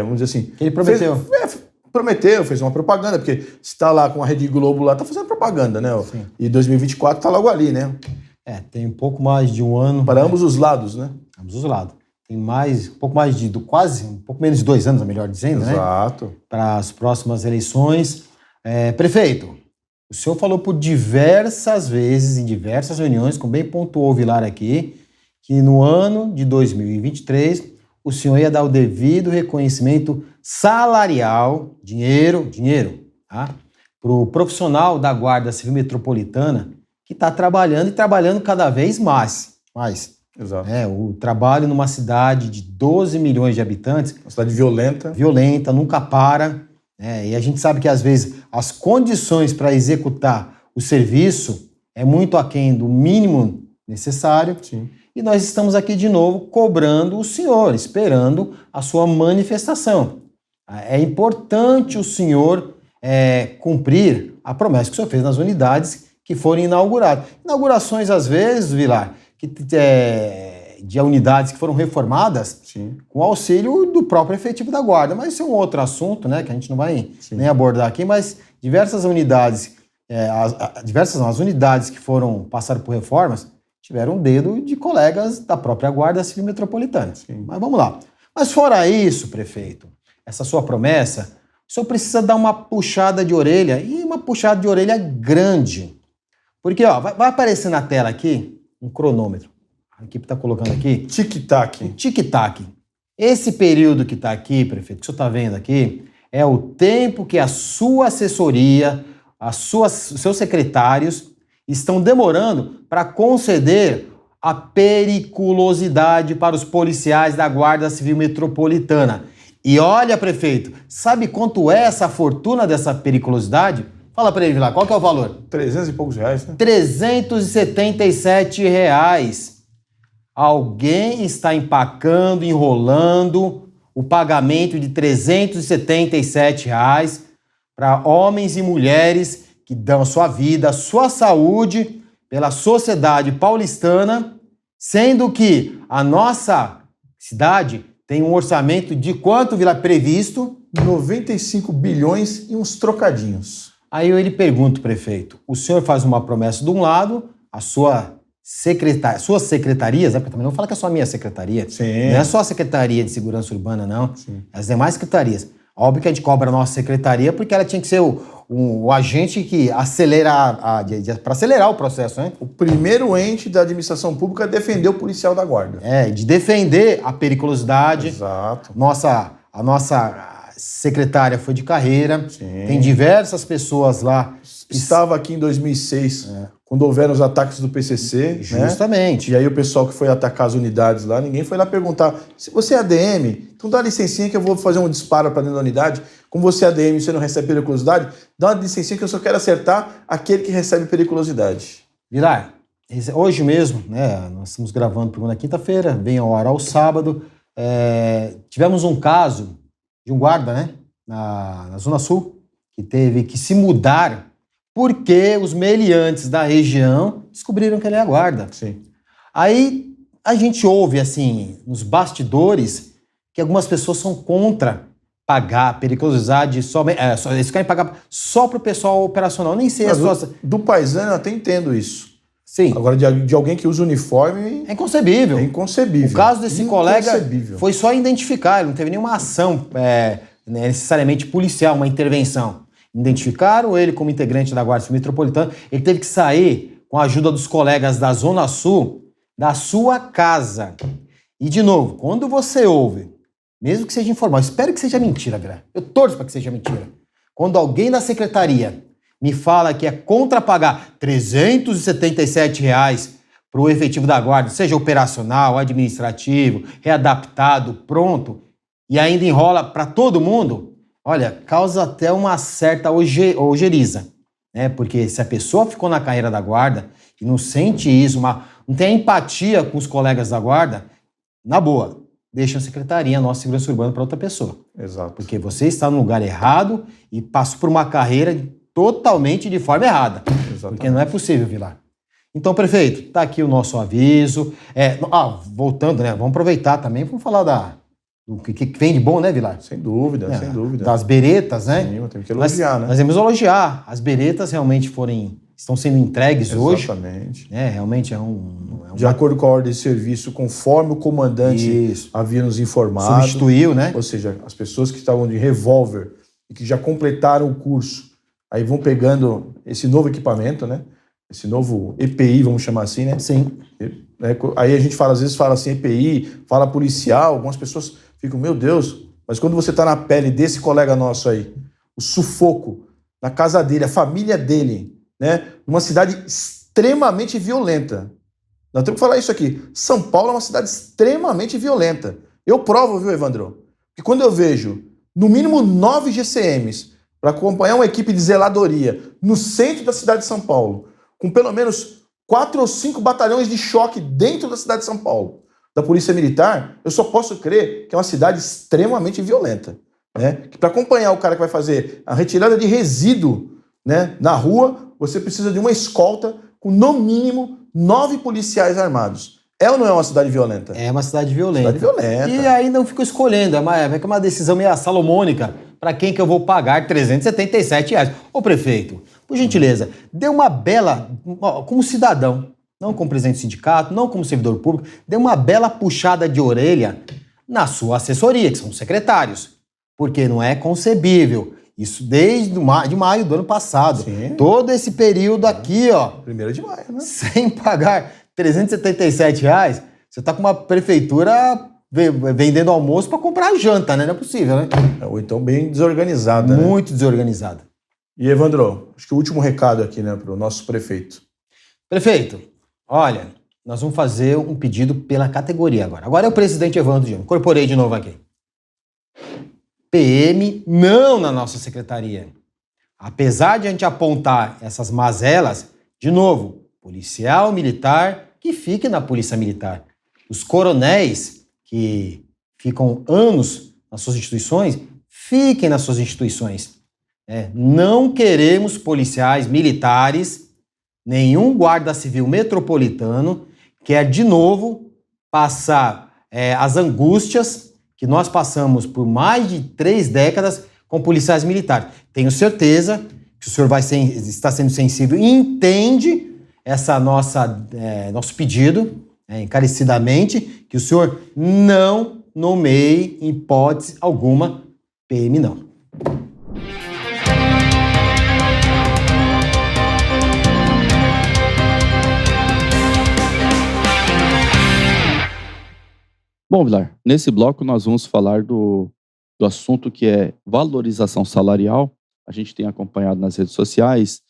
vamos dizer assim... Que ele prometeu. Fez uma propaganda, porque se está lá com a Rede Globo lá, está fazendo propaganda, né? Sim. E 2024 está logo ali, né? Tem um pouco mais de um ano. Para ambos os lados, né? Ambos os lados. Tem um pouco mais de, um pouco menos de 2 anos, melhor dizendo, Exato. né? Para as próximas eleições. Prefeito, o senhor falou por diversas vezes, em diversas reuniões, como bem pontuou o Vilar aqui, que no ano de 2023 o senhor ia dar o devido reconhecimento salarial, dinheiro, tá? Para o profissional da Guarda Civil Metropolitana que está trabalhando e trabalhando cada vez mais. Exato. O trabalho numa cidade de 12 milhões de habitantes. Uma cidade violenta. Violenta, nunca para. E a gente sabe que, às vezes, as condições para executar o serviço é muito aquém do mínimo necessário. Sim. E nós estamos aqui de novo cobrando o senhor, esperando a sua manifestação. É importante o senhor cumprir a promessa que o senhor fez nas unidades que forem inauguradas. Inaugurações, às vezes, Vilar, de unidades que foram reformadas, sim, com auxílio do próprio efetivo da Guarda. Mas isso é um outro assunto, né, que a gente não vai nem abordar aqui, mas diversas unidades, as unidades que passaram por reformas, tiveram um dedo de colegas da própria Guarda Civil Metropolitana. Sim. Mas vamos lá. Mas fora isso, prefeito, essa sua promessa, o senhor precisa dar uma puxada de orelha, e uma puxada de orelha grande. Porque vai aparecer na tela aqui um cronômetro. A equipe está colocando aqui. Tic-tac. Tic-tac. Esse período que está aqui, prefeito, que o senhor está vendo aqui, é o tempo que a sua assessoria, os seus secretários estão demorando para conceder a periculosidade para os policiais da Guarda Civil Metropolitana. E olha, prefeito, sabe quanto é essa fortuna dessa periculosidade? Fala para ele, Vilar, qual que é o valor? 300 e poucos reais, né? R$377. Alguém está empacando, enrolando o pagamento de R$377 para homens e mulheres que dão a sua vida, a sua saúde pela sociedade paulistana, sendo que a nossa cidade tem um orçamento de quanto, Vila, previsto? 95 bilhões e uns trocadinhos. Aí eu lhe pergunto, prefeito, o senhor faz uma promessa de um lado, a sua suas secretarias, porque também não fala que é só a minha secretaria, Sim. não é só a Secretaria de Segurança Urbana, não, Sim. as demais secretarias. Óbvio que a gente cobra a nossa secretaria porque ela tinha que ser o agente que acelera, para acelerar o processo, né? O primeiro ente da administração pública a defender o policial da guarda. De defender a periculosidade. Exato. A nossa secretária foi de carreira, Sim. tem diversas pessoas lá. Estava aqui em 2006, quando houveram os ataques do PCC. Justamente. Né? E aí o pessoal que foi atacar as unidades lá, ninguém foi lá perguntar, se você é ADM, então dá licencinha que eu vou fazer um disparo para dentro da unidade. Como você é ADM e você não recebe periculosidade, dá uma licencinha que eu só quero acertar aquele que recebe periculosidade. Vilar, hoje mesmo, né, nós estamos gravando o programa na quinta-feira, vem ao ar ao sábado, tivemos um caso de um guarda, né, na Zona Sul, que teve que se mudar porque os meliantes da região descobriram que ele é guarda. Sim. Aí a gente ouve, assim, nos bastidores, que algumas pessoas são contra pagar periculosidade, eles querem pagar só para o pessoal operacional, nem sei as suas... Do paisano eu até entendo isso. Sim. Agora, de alguém que usa uniforme... É inconcebível. É inconcebível. O caso desse colega foi só identificar, ele não teve nenhuma ação necessariamente policial, uma intervenção. Identificaram ele como integrante da Guarda Civil Metropolitana, ele teve que sair com a ajuda dos colegas da Zona Sul da sua casa. E, de novo, quando você ouve, mesmo que seja informal, espero que seja mentira, Gra. Eu torço para que seja mentira. Quando alguém da secretaria me fala que é contra pagar R$377 para o efetivo da guarda, seja operacional, administrativo, readaptado, pronto, e ainda enrola para todo mundo, olha, causa até uma certa ojeriza, né? Porque se a pessoa ficou na carreira da guarda e não sente isso, não tem empatia com os colegas da guarda, na boa, deixa a secretaria, a nossa segurança urbana, para outra pessoa. Exato. Porque você está no lugar errado e passou por uma carreira totalmente de forma errada. Exatamente. Porque não é possível, Vilar. Então, prefeito, está aqui o nosso aviso. Voltando, né? Vamos aproveitar também, vamos falar do que vem de bom, né, Vilar? Sem dúvida, sem dúvida. Das beretas, né? Sim, temos que elogiar, né? Nós temos que elogiar. As beretas realmente estão sendo entregues hoje. Exatamente. Realmente de acordo com a ordem de serviço, conforme o comandante havia nos informado. Substituiu, né? Ou seja, as pessoas que estavam de revólver e que já completaram o curso, aí vão pegando esse novo equipamento, né? Esse novo EPI, vamos chamar assim, né? Sim. Aí a gente às vezes fala assim, EPI, fala policial, algumas pessoas ficam, meu Deus, mas quando você está na pele desse colega nosso aí, o sufoco na casa dele, a família dele, né? Numa cidade extremamente violenta. Nós temos que falar isso aqui. São Paulo é uma cidade extremamente violenta. Eu provo, viu, Evandro? Que quando eu vejo, no mínimo 9 GCMs para acompanhar uma equipe de zeladoria no centro da cidade de São Paulo, com pelo menos 4 ou 5 batalhões de choque dentro da cidade de São Paulo, da Polícia Militar, eu só posso crer que é uma cidade extremamente violenta. Né? Que para acompanhar o cara que vai fazer a retirada de resíduo, né, na rua, você precisa de uma escolta com, no mínimo, 9 policiais armados. É ou não é uma cidade violenta? É uma cidade violenta. Cidade violenta. E aí não fico escolhendo, é uma decisão meio salomônica. Para quem que eu vou pagar R$377? Ô, prefeito, por gentileza, dê uma bela, como cidadão, não como presidente do sindicato, não como servidor público, dê uma bela puxada de orelha na sua assessoria, que são os secretários. Porque não é concebível. Isso desde maio do ano passado. Sim. Todo esse período aqui, ó. 1º de maio, né? Sem pagar R$377, você tá com uma prefeitura vendendo almoço para comprar janta, né? Não é possível, né? Ou então bem desorganizada. Muito desorganizada. E, Evandro, acho que o último recado aqui, né, para o nosso prefeito. Prefeito, olha, nós vamos fazer um pedido pela categoria agora. Agora é o presidente Evandro Júnior. Incorporei de novo aqui. PM não na nossa secretaria. Apesar de a gente apontar essas mazelas, de novo, policial militar que fique na polícia militar. Os coronéis que ficam anos nas suas instituições, fiquem nas suas instituições. Não queremos policiais militares, nenhum guarda civil metropolitano quer de novo passar as angústias que nós passamos por mais de 3 décadas com policiais militares. Tenho certeza que o senhor está sendo sensível e entende essa nosso pedido, encarecidamente, que o senhor não nomeie, em hipótese alguma, PM não. Bom, Vilar, nesse bloco nós vamos falar do assunto que é valorização salarial. A gente tem acompanhado nas redes sociais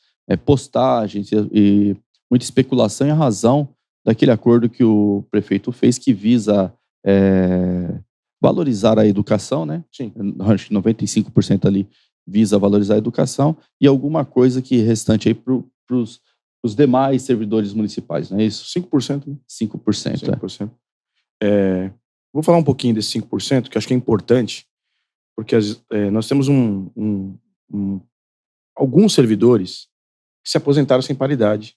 postagens e muita especulação em razão daquele acordo que o prefeito fez que visa valorizar a educação, né? Sim. Acho que 95% ali visa valorizar a educação e alguma coisa que restante aí para os demais servidores municipais, não é isso? 5%, né? 5%. 5%. Vou falar um pouquinho desse 5%, que acho que é importante, porque nós temos alguns servidores que se aposentaram sem paridade.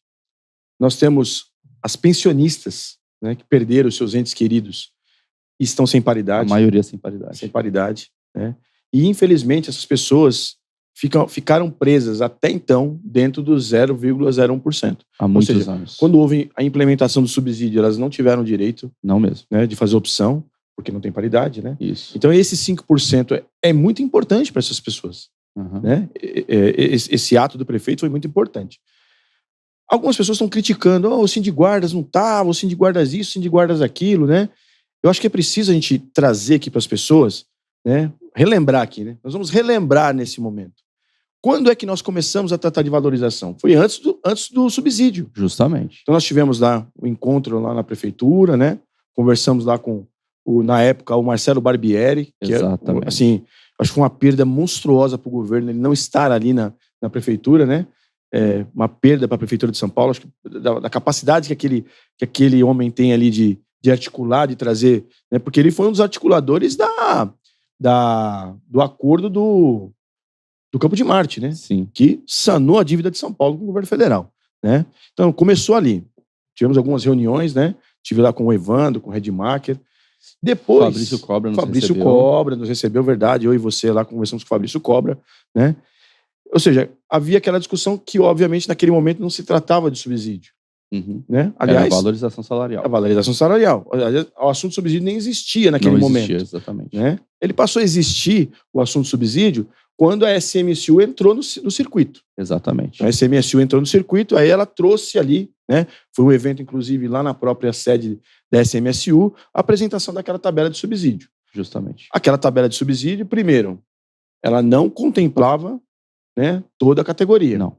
Nós temos as pensionistas, né, que perderam seus entes queridos e estão sem paridade. A maioria sem paridade. Sem paridade, né? E, infelizmente, essas pessoas ficaram presas até então dentro do 0,01%. Há muitos anos. Quando houve a implementação do subsídio, elas não tiveram direito, não mesmo, né, de fazer opção, porque não tem paridade, né? Isso. Então, esse 5% é muito importante para essas pessoas. Uhum. Né? Esse ato do prefeito foi muito importante. Algumas pessoas estão criticando, o Sindiguardas não estava, o Sindiguardas isso, o Sindiguardas aquilo, né? Eu acho que é preciso a gente trazer aqui para as pessoas, né? Relembrar aqui, né? Nós vamos relembrar nesse momento. Quando é que nós começamos a tratar de valorização? Foi antes do subsídio. Justamente. Então nós tivemos lá um encontro lá na prefeitura, né? Conversamos lá com, na época, o Marcelo Barbieri, que exatamente. assim, acho que foi uma perda monstruosa para o governo ele não estar ali na prefeitura, né? Uma perda para a prefeitura de São Paulo, acho que da capacidade que aquele homem tem ali de articular, de trazer, né? Porque ele foi um dos articuladores do acordo do Campo de Marte, né? Sim. Que sanou a dívida de São Paulo com o governo federal, né? Então, começou ali. Tivemos algumas reuniões, né? Estive lá com o Evandro, com o Redmacher. Depois... Fabrício Cobra nos recebeu, verdade. Eu e você lá conversamos com o Fabrício Cobra, né? Ou seja, havia aquela discussão que, obviamente, naquele momento não se tratava de subsídio. Uhum. Né? Aliás, a valorização salarial. A valorização salarial. O assunto subsídio nem existia naquele momento. Não existia, exatamente. Né? Ele passou a existir, o assunto subsídio, quando a SMSU entrou no circuito. Exatamente. A SMSU entrou no circuito, aí ela trouxe ali, né? Foi um evento, inclusive, lá na própria sede da SMSU, a apresentação daquela tabela de subsídio. Justamente. Aquela tabela de subsídio, primeiro, ela não contemplava, né, toda a categoria. Não.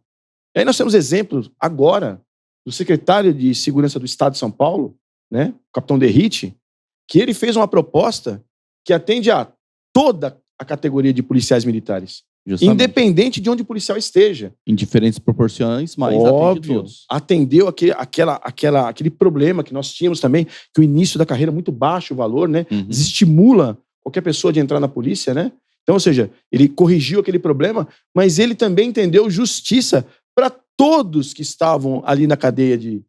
E aí nós temos exemplos agora do secretário de Segurança do Estado de São Paulo, né, o capitão Derrite, que ele fez uma proposta que atende a toda a categoria de policiais militares. Justamente. Independente de onde o policial esteja. Em diferentes proporções, mas atende todos. Atendeu aquele problema que nós tínhamos também, que o início da carreira é muito baixo o valor, né? Uhum. Desestimula qualquer pessoa de entrar na polícia, né? Então, ou seja, ele corrigiu aquele problema, mas ele também entendeu justiça para todos que estavam ali na cadeia de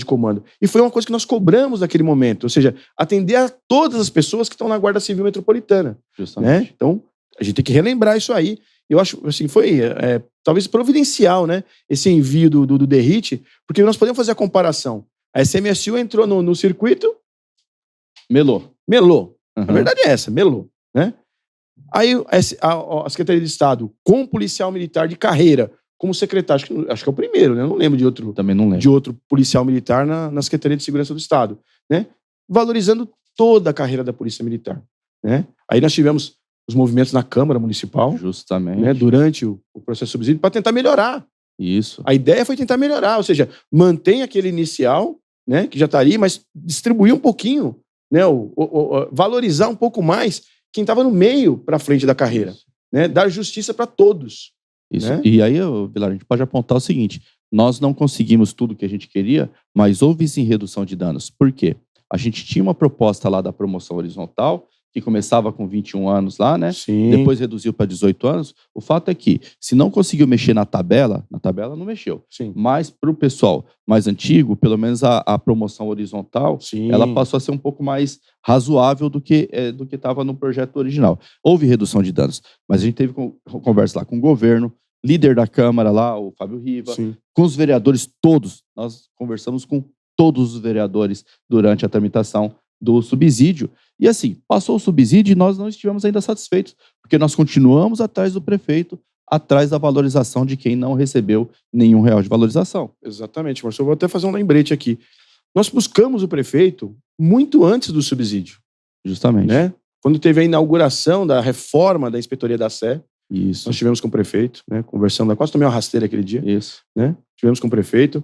comando. E foi uma coisa que nós cobramos naquele momento, ou seja, atender a todas as pessoas que estão na Guarda Civil Metropolitana. Justamente. Né? Então, a gente tem que relembrar isso aí. Eu acho, assim, foi talvez providencial, né? Esse envio do Derrite, porque nós podemos fazer a comparação. A SMSU entrou no circuito... Melou. Uhum. A verdade é essa, melou, né? Aí a Secretaria de Estado, com policial militar de carreira, como secretário, acho que é o primeiro, né? Eu não lembro de outro. Também não lembro. De outro policial militar na Secretaria de Segurança do Estado, né? Valorizando toda a carreira da Polícia Militar, né? Aí nós tivemos os movimentos na Câmara Municipal. Justamente. Né? Durante o processo de subsídio, para tentar melhorar. Isso. A ideia foi tentar melhorar, ou seja, mantém aquele inicial, né? Que já está ali, mas distribuir um pouquinho, né? Valorizar um pouco mais quem estava no meio para frente da carreira, né? Dar justiça para todos, Isso. Né? E aí, Vilar, a gente pode apontar o seguinte: nós não conseguimos tudo que a gente queria, mas houve sim redução de danos. Por quê? A gente tinha uma proposta lá da promoção horizontal, que começava com 21 anos lá, né? Sim. Depois reduziu para 18 anos. O fato é que, se não conseguiu mexer na tabela não mexeu. Sim. Mas para o pessoal mais antigo, pelo menos a promoção horizontal, Sim. ela passou a ser um pouco mais razoável do que estava no projeto original. Houve redução de danos, mas a gente teve conversa lá com o governo, líder da Câmara lá, o Fábio Riva, Sim. com os vereadores todos. Nós conversamos com todos os vereadores durante a tramitação do subsídio. E assim, passou o subsídio e nós não estivemos ainda satisfeitos, porque nós continuamos atrás do prefeito, atrás da valorização de quem não recebeu nenhum real de valorização. Exatamente, Marcelo. Eu vou até fazer um lembrete aqui. Nós buscamos o prefeito muito antes do subsídio, Justamente. né? Quando teve a inauguração da reforma da Inspetoria da Sé, Isso. nós tivemos com o prefeito, né? Conversando, quase tomei uma rasteira aquele dia, Isso. né? Tivemos com o prefeito.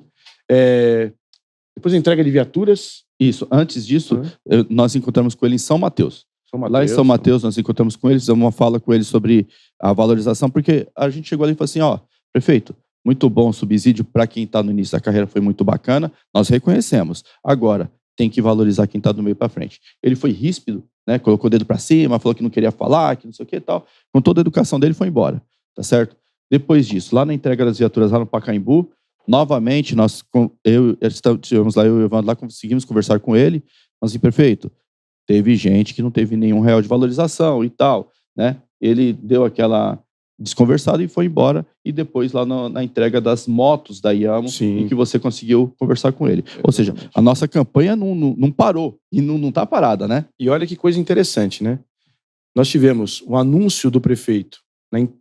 Depois a entrega de viaturas. Isso. Antes disso, nós encontramos com ele em São Mateus. Lá em São Mateus, nós encontramos com ele, fizemos uma fala com ele sobre a valorização, porque a gente chegou ali e falou assim, ó, prefeito, muito bom o subsídio para quem está no início da carreira, foi muito bacana, nós reconhecemos. Agora, tem que valorizar quem está do meio para frente. Ele foi ríspido, né? Colocou o dedo para cima, falou que não queria falar, que não sei o que e tal. Com toda a educação dele, foi embora, tá certo? Depois disso, lá na entrega das viaturas lá no Pacaembu, novamente, estivemos lá, eu e o Evandro lá, conseguimos conversar com ele, mas assim, prefeito, teve gente que não teve nenhum real de valorização e tal, né? Ele deu aquela desconversada e foi embora, e depois lá na entrega das motos da IAMO, em que você conseguiu conversar com ele. Ou seja, a nossa campanha não parou, e não está parada, né? E olha que coisa interessante, né? Nós tivemos um anúncio do prefeito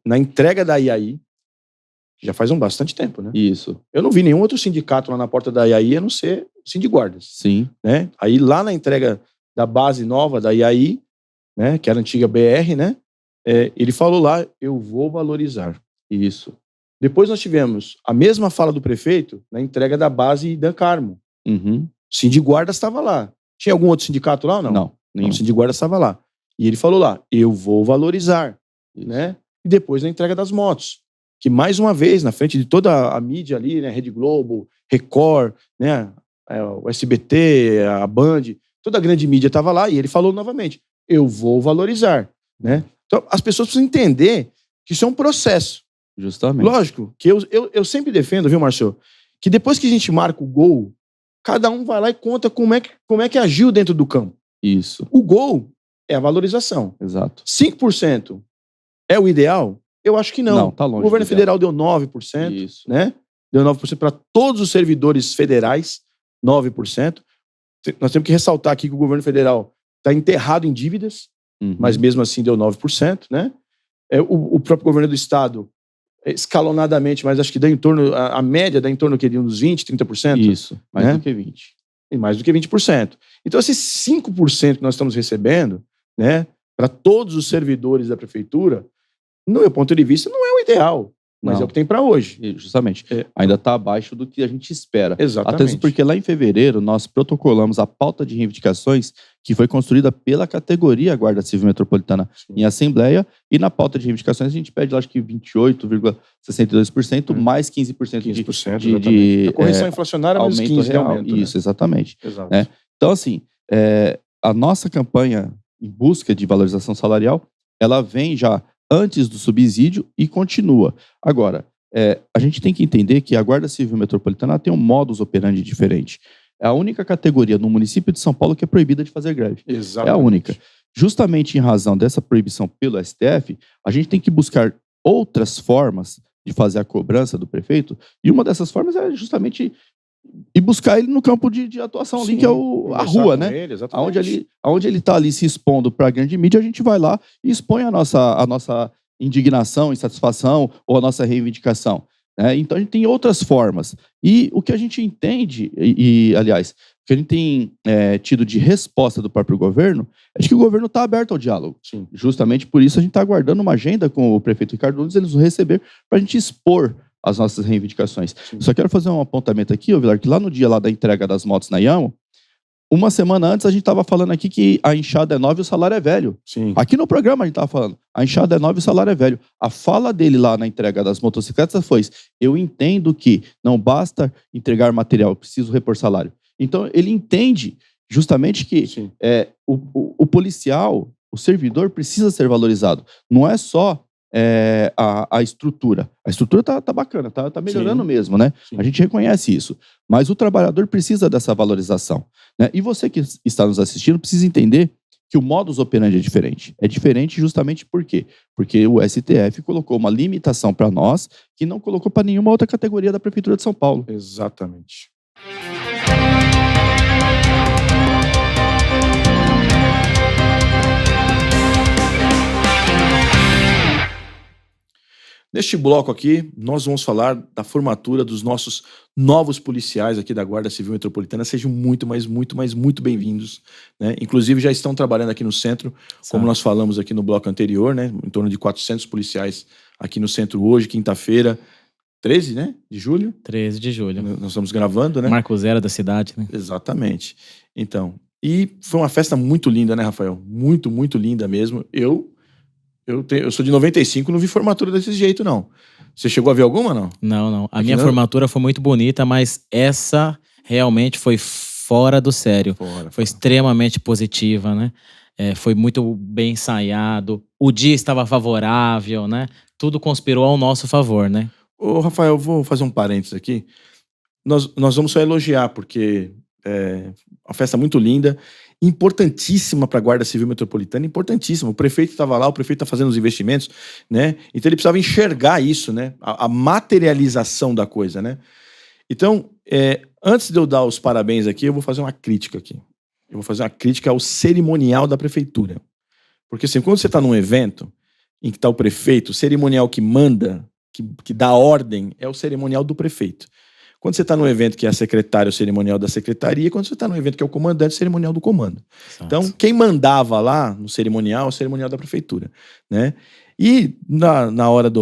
na entrega da IAI, já faz bastante tempo, né? Isso. Eu não vi nenhum outro sindicato lá na porta da IAI, a não ser o Sindiguardas. Sim. Né? Aí lá na entrega da base nova da IAI, né, que era a antiga BR, né? Ele falou lá, eu vou valorizar. Isso. Depois nós tivemos a mesma fala do prefeito na entrega da base Dan Carmo. Uhum. O Sindiguardas estava lá. Tinha algum outro sindicato lá ou não? Não, nenhum. O Sindiguardas estava lá. E ele falou lá, eu vou valorizar. Né? E depois na entrega das motos, que mais uma vez, na frente de toda a mídia ali, né, Rede Globo, Record, né, o SBT, a Band, toda a grande mídia estava lá e ele falou novamente, eu vou valorizar. Né? Então, as pessoas precisam entender que isso é um processo. Justamente. Lógico, que eu sempre defendo, viu, Marcelo, que depois que a gente marca o gol, cada um vai lá e conta como é que agiu dentro do campo. Isso. O gol é a valorização. Exato. 5% é o ideal? Eu acho que não. Não, tá longe. O governo federal deu 9%, Isso. né? Deu 9% para todos os servidores federais, 9%. Nós temos que ressaltar aqui que o governo federal está enterrado em dívidas, mas mesmo assim deu 9%, né? O próprio governo do estado, escalonadamente, mas acho que dá em torno, a média dá em torno de uns 20%, 30%. Isso, mais né? do que 20%. E mais do que 20%. Então, esses 5% que nós estamos recebendo, né, para todos os servidores da prefeitura, no meu ponto de vista, não é o ideal, mas é o que tem para hoje. Justamente. Ainda está abaixo do que a gente espera. Exatamente. Até porque lá em fevereiro nós protocolamos a pauta de reivindicações que foi construída pela categoria Guarda Civil Metropolitana em Assembleia, e na pauta de reivindicações a gente pede, acho que 28,62%, mais 15%, de a correção inflacionária menos aumento 15% real. de aumento. Isso, exatamente. Exato. Né? Então, assim, a nossa campanha em busca de valorização salarial, ela vem já antes do subsídio e continua. Agora, a gente tem que entender que a Guarda Civil Metropolitana tem um modus operandi diferente. É a única categoria no município de São Paulo que é proibida de fazer greve. Exatamente. É a única. Justamente em razão dessa proibição pelo STF, a gente tem que buscar outras formas de fazer a cobrança do prefeito, e uma dessas formas é justamente ir buscar ele no campo de atuação ali, que é a rua, né? Onde ele está ali se expondo para a grande mídia, a gente vai lá e expõe a nossa indignação, insatisfação ou a nossa reivindicação. Né? Então a gente tem outras formas. E o que a gente entende, aliás, o que a gente tem tido de resposta do próprio governo, é de que o governo está aberto ao diálogo. Sim. Justamente por isso a gente está aguardando uma agenda com o prefeito Ricardo Nunes, eles vão receber para a gente expor as nossas reivindicações. Só quero fazer um apontamento aqui, Vilar, que lá no dia lá da entrega das motos na IAMO, uma semana antes a gente estava falando aqui que a enxada é 9 e o salário é velho. Sim. Aqui no programa a gente estava falando, a enxada é 9 e o salário é velho. A fala dele lá na entrega das motocicletas foi: eu entendo que não basta entregar material, eu preciso repor salário. Então ele entende justamente que o policial, o servidor precisa ser valorizado. Não é só a estrutura. A estrutura tá bacana, tá melhorando mesmo, né? Sim. A gente reconhece isso. Mas o trabalhador precisa dessa valorização, né? E você que está nos assistindo precisa entender que o modus operandi é diferente. É diferente justamente por quê? Porque o STF colocou uma limitação para nós que não colocou para nenhuma outra categoria da Prefeitura de São Paulo. Exatamente. Neste bloco aqui, nós vamos falar da formatura dos nossos novos policiais aqui da Guarda Civil Metropolitana. Sejam muito bem-vindos, né? Inclusive já estão trabalhando aqui no centro, como nós falamos aqui no bloco anterior, né? Em torno de 400 policiais aqui no centro hoje, quinta-feira, 13, né? De julho? 13 de julho. Nós estamos gravando, né? Marco zero da cidade, né? Exatamente. Então, e foi uma festa muito linda, né, Rafael? Muito linda mesmo. Eu sou de 95, não vi formatura desse jeito, não. Você chegou a ver alguma, não? Não. A minha formatura foi muito bonita, mas essa realmente foi fora do sério. Foi extremamente positiva, né? Foi muito bem ensaiado. O dia estava favorável, né? Tudo conspirou ao nosso favor, né? Ô, Rafael, eu vou fazer um parênteses aqui. Nós vamos só elogiar, porque uma festa muito linda, importantíssima para a Guarda Civil Metropolitana, importantíssima. O prefeito estava lá, o prefeito está fazendo os investimentos, né? Então ele precisava enxergar isso, né? A materialização da coisa, né? Então, antes de eu dar os parabéns aqui, eu vou fazer uma crítica aqui. Eu vou fazer uma crítica ao cerimonial da prefeitura. Porque assim, quando você está num evento em que está o prefeito, o cerimonial que manda, que dá ordem, é o cerimonial do prefeito. Quando você está num evento que é a secretária, o cerimonial da secretaria, quando você está num evento que é o comandante, o cerimonial do comando. Exato. Então, quem mandava lá no cerimonial é o cerimonial da prefeitura, né? E na hora de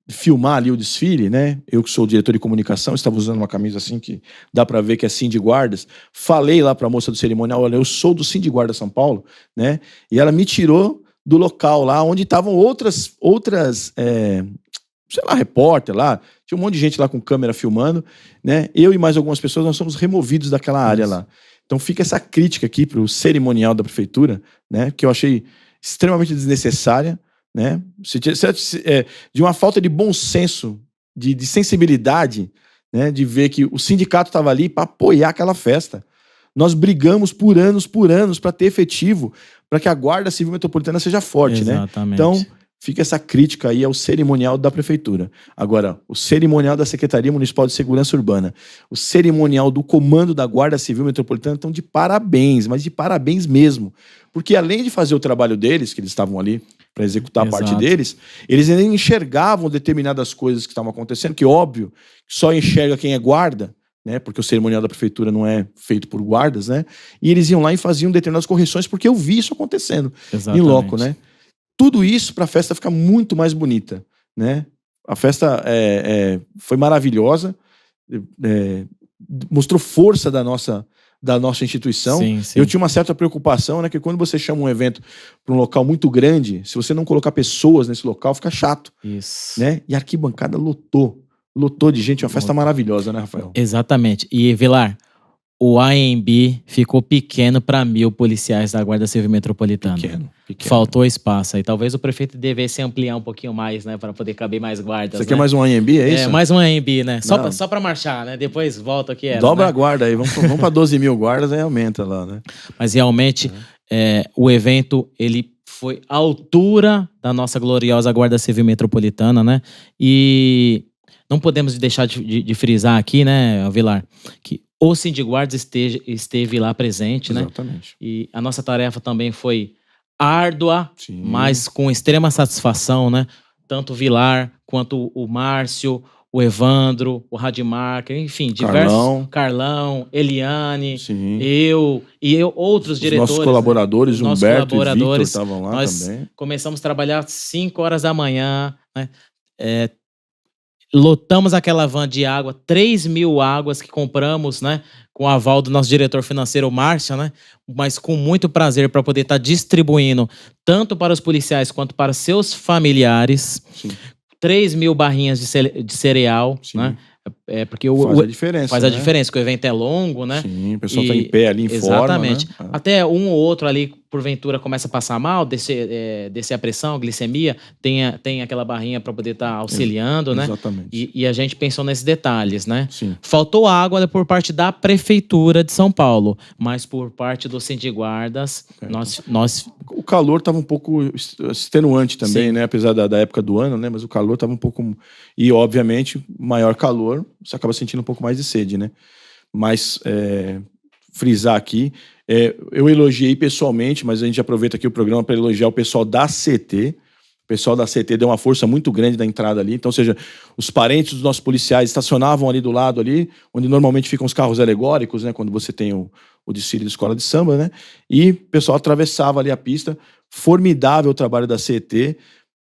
filmar ali o desfile, né? Eu que sou o diretor de comunicação, estava usando uma camisa assim que dá para ver que é Sindiguardas. Falei lá para a moça do cerimonial: olha, eu sou do Sindiguarda São Paulo, né? E ela me tirou do local lá onde estavam outras sei lá, repórter lá, tinha um monte de gente lá com câmera filmando, né? Eu e mais algumas pessoas, nós somos removidos daquela área lá. Então fica essa crítica aqui pro cerimonial da prefeitura, né? Que eu achei extremamente desnecessária, né? De uma falta de bom senso, de sensibilidade, né? De ver que o sindicato estava ali para apoiar aquela festa. Nós brigamos por anos para ter efetivo, para que a Guarda Civil Metropolitana seja forte, Exatamente. né? Então, fica essa crítica aí ao cerimonial da prefeitura. Agora, o cerimonial da Secretaria Municipal de Segurança Urbana, o cerimonial do comando da Guarda Civil Metropolitana estão de parabéns, mas de parabéns mesmo. Porque além de fazer o trabalho deles, que eles estavam ali para executar a parte deles, eles ainda enxergavam determinadas coisas que estavam acontecendo, que óbvio, só enxerga quem é guarda, né? Porque o cerimonial da prefeitura não é feito por guardas, né? E eles iam lá e faziam determinadas correções, porque eu vi isso acontecendo em loco, né? Tudo isso para a festa ficar muito mais bonita, né? A festa foi maravilhosa, mostrou força da nossa instituição. Sim. Eu tinha uma certa preocupação, né? Que quando você chama um evento para um local muito grande, se você não colocar pessoas nesse local, fica chato. Isso. Né? E a arquibancada lotou de gente, uma festa maravilhosa, né, Rafael? Exatamente. E, Vilar, o AMB ficou pequeno para 1.000 policiais da Guarda Civil Metropolitana. Pequeno. Faltou espaço aí. Talvez o prefeito devesse ampliar um pouquinho mais, né? Para poder caber mais guardas. Você quer mais um AMB, é isso? Mais um AMB, né? Só para marchar, né? Depois volta aqui. Dobra a guarda aí. Vamos para 12 mil guardas, aí aumenta lá, né? Mas realmente, o evento, ele foi à altura da nossa gloriosa Guarda Civil Metropolitana, né? E não podemos deixar de frisar aqui, né, Vilar, que o Sindiguardas esteve lá presente, né? Exatamente. E a nossa tarefa também foi árdua, Sim. mas com extrema satisfação, né? Tanto o Vilar, quanto o Márcio, o Evandro, o Radimar, enfim, diversos... Carlão, Eliane, Sim. eu outros diretores. Nossos colaboradores, né? Humberto e Victor estavam lá nós também. começamos a trabalhar às 5 horas da manhã, né? lotamos aquela van de água, 3.000 águas que compramos, né? Com o aval do nosso diretor financeiro, Márcio, né? Mas com muito prazer para poder estar distribuindo tanto para os policiais quanto para seus familiares. Sim. 3.000 barrinhas de cereal, Sim. né? Porque Faz a diferença. faz a diferença, porque o evento é longo, né? Sim, o pessoal tá em pé ali, em exatamente. forma, né? Até um ou outro ali, porventura, começa a passar mal, descer a pressão, a glicemia, tem aquela barrinha para poder estar auxiliando, né? Exatamente. E a gente pensou nesses detalhes, né? Sim. Faltou água por parte da Prefeitura de São Paulo, mas por parte do Sindiguardas, nós... O calor estava um pouco extenuante também, Sim. né? Apesar da época do ano, né? Mas o calor estava um pouco... E, obviamente, maior calor, você acaba sentindo um pouco mais de sede, né? Mas, frisar aqui, eu elogiei pessoalmente, mas a gente aproveita aqui o programa para elogiar o pessoal da CT. O pessoal da CT deu uma força muito grande na entrada ali. Então, ou seja, os parentes dos nossos policiais estacionavam ali do lado ali, onde normalmente ficam os carros alegóricos, né? Quando você tem o desfile da escola de samba, né? E o pessoal atravessava ali a pista. Formidável o trabalho da CT,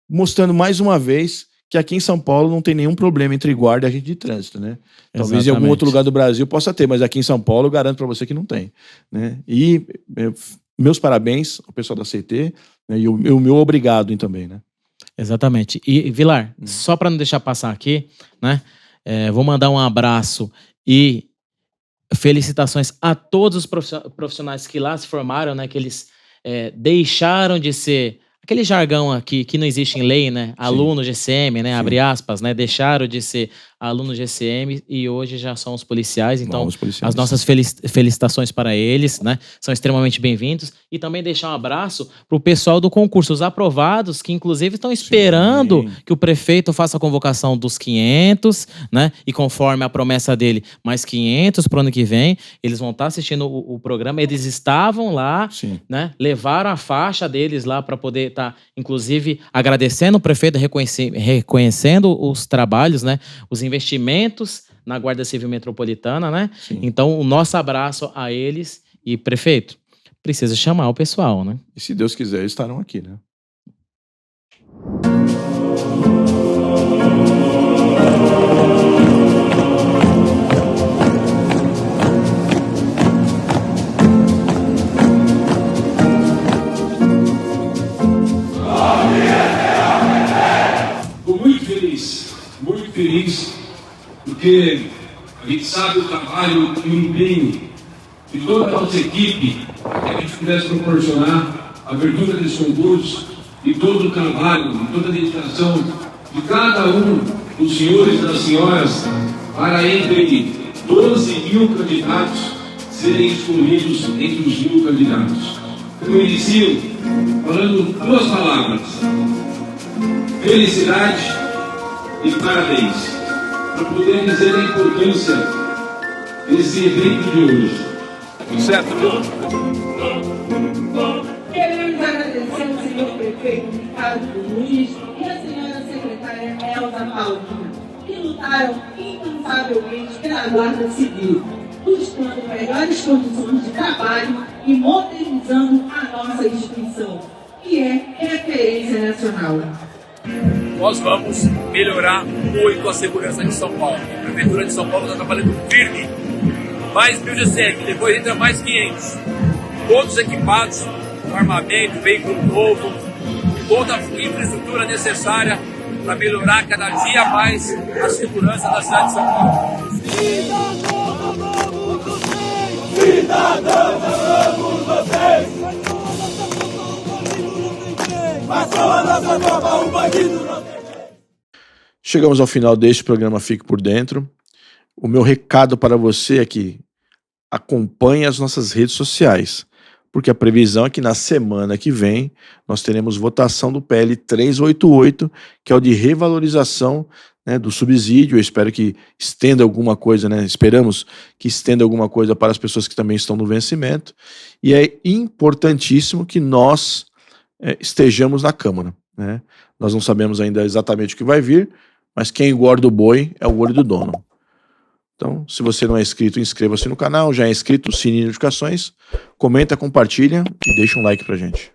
mostrando mais uma vez que aqui em São Paulo não tem nenhum problema entre guarda e agente de trânsito, né? Talvez em algum outro lugar do Brasil possa ter, mas aqui em São Paulo eu garanto para você que não tem, né? E meus parabéns ao pessoal da CT, né? E o meu obrigado também, né? Exatamente. E, Vilar, só para não deixar passar aqui, né? Vou mandar um abraço e felicitações a todos os profissionais que lá se formaram, né? Que eles deixaram de ser... Aquele jargão aqui que não existe em lei, né? Aluno GCM, né? Sim. Abre aspas, né? Deixaram de ser aluno GCM e hoje já são os policiais. Então, as nossas felicitações para eles, né? São extremamente bem-vindos. E também deixar um abraço para o pessoal do concurso, os aprovados, que inclusive estão esperando que o prefeito faça a convocação dos 500, né? E conforme a promessa dele, mais 500 para o ano que vem, eles vão estar assistindo o programa. Eles estavam lá, né? Levaram a faixa deles lá para poder estar, inclusive, agradecendo o prefeito, reconhecendo os trabalhos, né? Os investimentos na Guarda Civil Metropolitana, né? Sim. Então, o nosso abraço a eles. E, prefeito, precisa chamar o pessoal, né? E se Deus quiser, eles estarão aqui, né? Muito feliz, porque a gente sabe o trabalho e o empenho de toda a nossa equipe para que a gente pudesse proporcionar a abertura desse concurso e todo o trabalho, e toda a dedicação de cada um dos senhores e das senhoras para entre 12.000 candidatos serem excluídos entre os 1.000 candidatos. Eu inicio falando 2 palavras: felicidade e parabéns, para poder dizer a importância desse evento de hoje. Certo? Queremos agradecer ao senhor prefeito Ricardo Nunes e a senhora secretária Elza Paulina, que lutaram incansavelmente pela Guarda Civil, buscando melhores condições de trabalho e modernizando a nossa instituição, que é referência nacional. Nós vamos melhorar muito a segurança de São Paulo. A Prefeitura de São Paulo está trabalhando firme. Mais 1.000 GCM, depois entra mais 500. Todos equipados com armamento, veículo novo, toda a infraestrutura necessária para melhorar cada dia mais a segurança da cidade de São Paulo. Cidadãos, amamos vocês! Passou a nossa tropa, o bandido não tem. Chegamos ao final deste programa Fique por Dentro. O meu recado para você é que acompanhe as nossas redes sociais, porque a previsão é que na semana que vem nós teremos votação do PL 388, que é o de revalorização, né, do subsídio. Eu espero que estenda alguma coisa, né? Esperamos que estenda alguma coisa para as pessoas que também estão no vencimento. E é importantíssimo que nós estejamos na Câmara, né? Nós não sabemos ainda exatamente o que vai vir, mas quem engorda o boi é o olho do dono. Então, se você não é inscrito, inscreva-se no canal. Já é inscrito, sininho de notificações, comenta, compartilha e deixa um like pra gente.